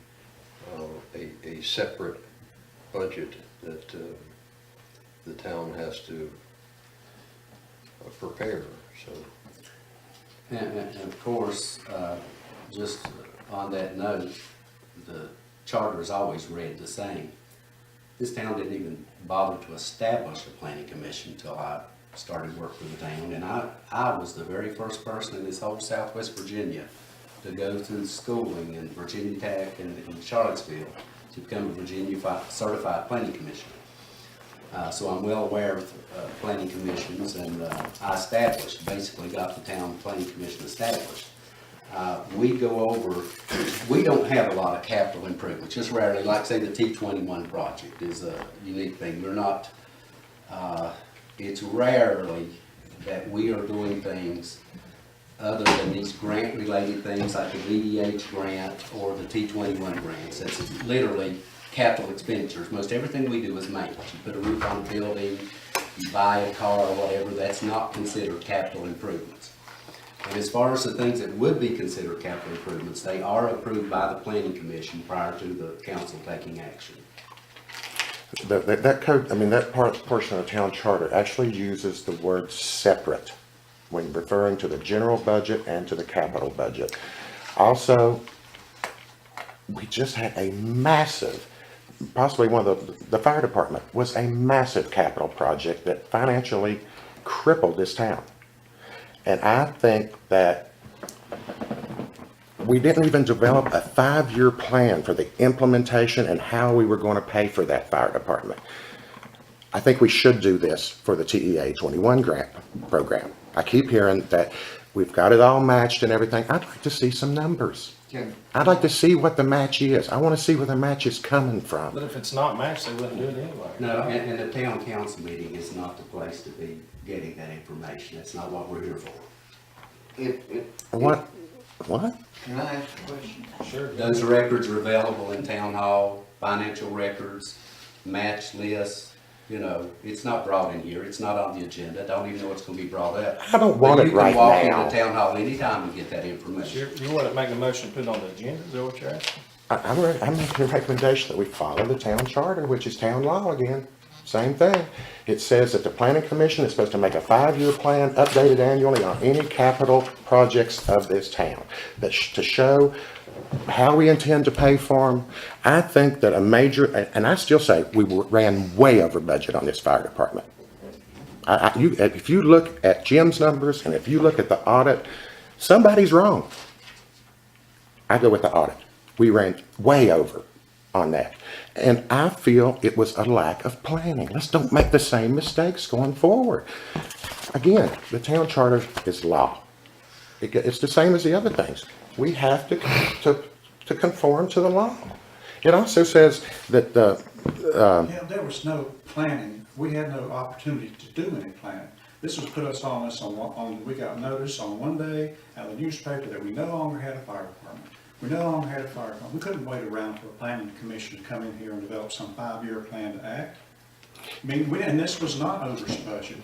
a separate budget that the town has to prepare, so. And of course, just on that note, the charter is always read the same. this town didn't even bother to establish a planning commission until I started work for the town. And I was the very first person in this whole Southwest Virginia to go through schooling in Virginia Tech and in Charlottesville to become a Virginia certified planning commissioner. So I'm well aware of planning commissions, and I basically got the town planning commission established. We don't have a lot of capital improvements, just rarely, like say the T21 project is a unique thing. We're not, it's rarely that we are doing things other than these grant-related things like the VDH grant or the T21 grants. That's literally capital expenditures. Most everything we do is maintenance. You put a roof on a building, you buy a car or whatever, that's not considered capital improvements. And as far as the things that would be considered capital improvements, they are approved by the planning commission prior to the council taking action. That code, I mean, that portion of the town charter actually uses the word separate when referring to the general budget and to the capital budget. Also, we just had a massive, possibly one of the fire department was a massive capital project that financially crippled this town. And I think that we didn't even develop a 5-year plan for the implementation and how we were going to pay for that fire department. I think we should do this for the TEA 21 grant program. I keep hearing that we've got it all matched and everything. I'd like to see some numbers. I'd like to see what the match is. I want to see where the match is coming from. But if it's not matched, they wouldn't do it anyway. No, and the town council meeting is not the place to be getting that information. That's not what we're here for. What? What? Can I ask a question? Sure. Those records are available in town hall, financial records, match lists. You know, it's not brought in here. It's not on the agenda. I don't even know what's going to be brought up. I don't want it right You can now. walk into town hall anytime and get that information. You want to make a motion, put it on the agenda, is that what you're asking? I'm making a recommendation that we follow the town charter, which is town law again. Same thing. It says that the planning commission is supposed to make a 5-year plan updated annually on any capital projects of this town. To show how we intend to pay for them. I think that a major, and I still say we ran way over budget on this fire department. If you look at Jim's numbers and if you look at the audit, somebody's wrong. I go with the audit. We ran way over on that. And I feel it was a lack of planning. Let's don't make the same mistakes going forward. Again, the town charter is law. It's the same as the other things. We have to conform to the law. It also says that the Yeah, there was no planning. We had no opportunity to do any planning. This was put us on, we got notice on one day out of the newspaper that we no longer had a fire department. We no longer had a fire department. We couldn't wait around for a planning commission to come in here and develop some 5-year plan to act. I mean, and this was not over budget.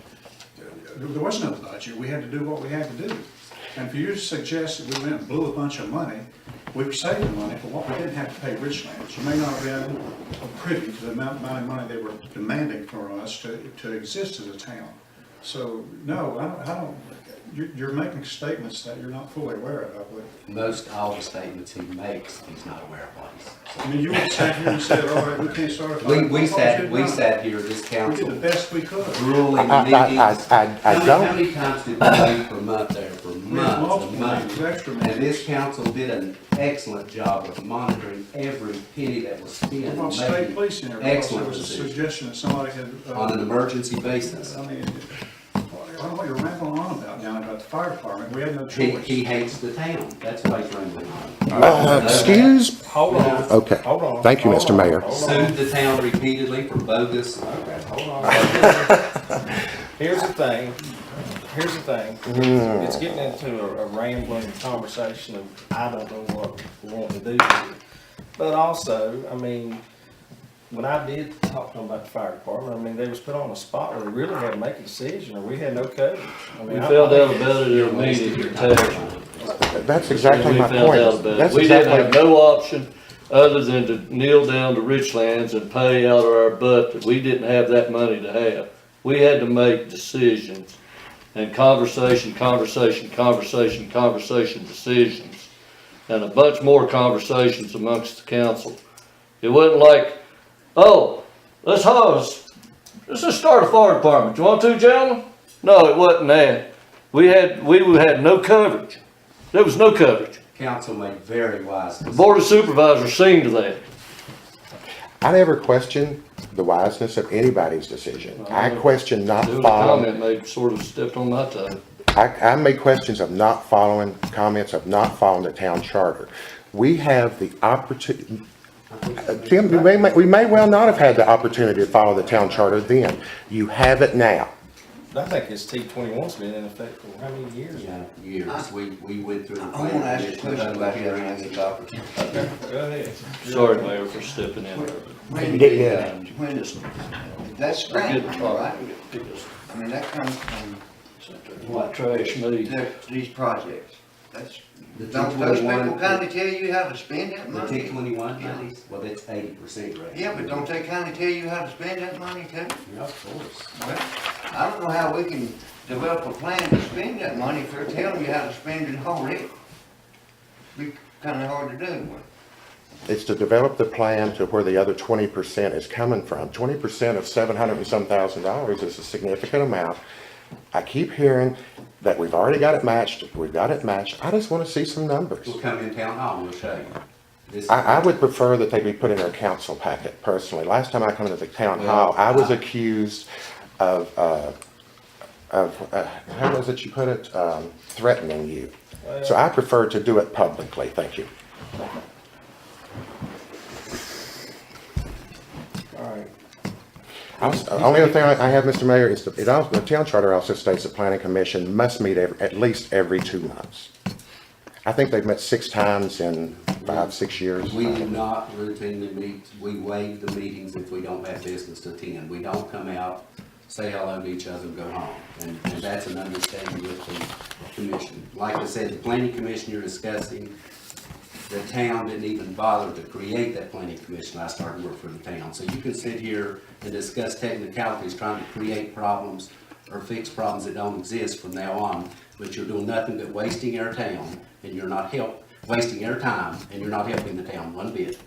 There was no budget. We had to do what we had to do. And for you to suggest that we went and blew a bunch of money, we were saving money for what we didn't have to pay Richlands. You may not have been privy to the amount of money they were demanding for us to exist as a town. So, no, I don't, you're making statements that you're not fully aware of, I believe. Most all the statements he makes, he's not aware of what he's saying. I mean, you would sat here and said, all right, we can't start a fire. We sat here, this We council, did the best we could. grueling I meetings. don't. How many times did we wait for months there, for months multiple and months? meetings, extra And meetings. this council did an excellent job of monitoring every penny that was spent About and state making police in there, because there excellent was a decisions suggestion that somebody had. on an emergency basis. I mean, I don't know what you're rambling on about now about the fire department. We had no He choice. hates the town. That's why he's rambling on. Excuse? Hold on. Okay. Hold on. Thank you, Hold Mr. on, Mayor. hold on. Sued the town repeatedly for bogus. Okay, hold on. Here's the thing. It's getting into a rambling conversation of, I don't know what we want to do here. But also, I mean, when I did talk to them about the fire department, I mean, they was put on a spot where they really had to make a decision, or we had no coverage. I mean, We I- found out about it at a meeting in Texas. That's exactly We my found out point. about it. That's We didn't have exactly, no option other than to kneel down to Richlands and pay out of our butt that we didn't have that money to have. We had to make decisions and conversation decisions, and a bunch more conversations amongst the council. It wasn't like, oh, let's just start a fire department. You want to, gentlemen? No, it wasn't that. We had no coverage. There was no coverage. Council made very wise The decisions. Board of Supervisors seen to that. I never questioned the wiseness of anybody's decision. I question not Doing a following. comment, they sort of stepped on my toe. I made questions of not following, comments of not following the town charter. We have the opportunity, Jim, we may well not have had the opportunity to follow the town charter then. You have it now. I think this T-21's been in effect for how many years? Yeah, years. We went through. I want to ask you a question about that when I get the opportunity. Go ahead. Sorry, Mayor, for stepping in there. When did the, when this, that's grant money, right? Get I mean, that comes from White trash me. these projects. That's, The don't those people T21 kinda tell you how to spend that The money? T21 monies, well, that's 80% right? Yeah, but don't they kinda tell you how to spend that money too? Yeah, of course. Well, I don't know how we can develop a plan to spend that money if they're telling you how to spend it already. Be kinda hard to do. It's to develop the plan to where the other 20% is coming from. 20% of $700 and some thousand is a significant amount. I keep hearing that we've already got it matched, we've got it matched. I just want to see some numbers. We'll come in town hall, we'll show you. This- I would prefer that they be put in our council packet personally. Last time I come into the town hall, I was accused of, how was it you put it? Threatening you. So I prefer to do it publicly. Thank you. All right. Only other thing I have, Mr. Mayor, is the town charter also states the planning commission must meet at least every 2 months. I think they've met 6 times in 5, 6 years. We do not routinely meet, we waive the meetings if we don't have business to attend. We don't come out, say hello to each other and go home. And that's an understanding with the commission. Like I said, the planning commission you're discussing, the town didn't even bother to create that planning commission. I started work for the town. So you can sit here and discuss technicalities, trying to create problems or fix problems that don't exist from now on, but you're doing nothing but wasting our town, and you're not wasting our time, and you're not helping the town one bit.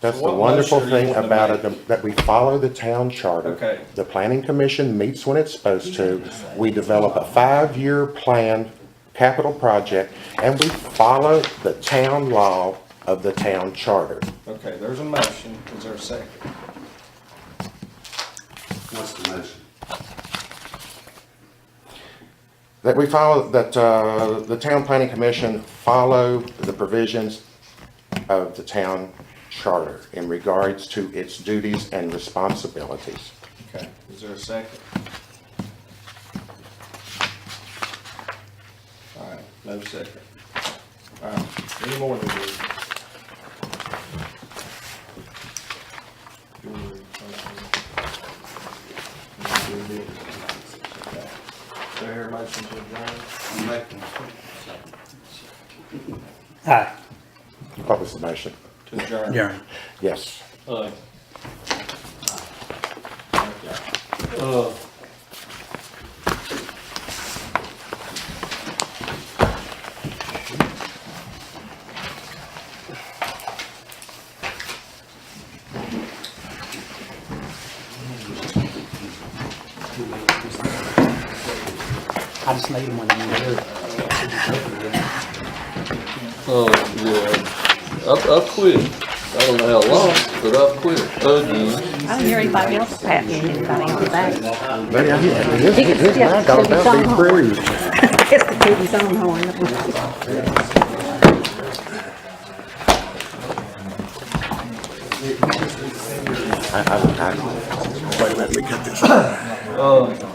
That's So the what wonderful motion are you thing wanting to about make? it, that we follow the town charter. Okay. The planning commission meets when it's supposed to. We develop a 5-year plan, capital project, and we follow the town law of the town charter. Okay, there's a motion. Is there a second? What's the motion? That we follow, that the town planning commission follow the provisions of the town charter in regards to its duties and responsibilities. Okay, is there a second? All right, no second. All right, any more than this? Do I hear a motion to adjourn? I'm making- Aye. What was the motion? To adjourn. Adjourn. Yes. Aye. Okay. I just need them when you're here. Oh, yeah. I've quit. I don't know how long, but I've quit again. I don't hear anybody else patting anybody on the back. Buddy, his mad dog about to be bruised. It's the baby's own horn. Wait a minute, let me cut this. Uh,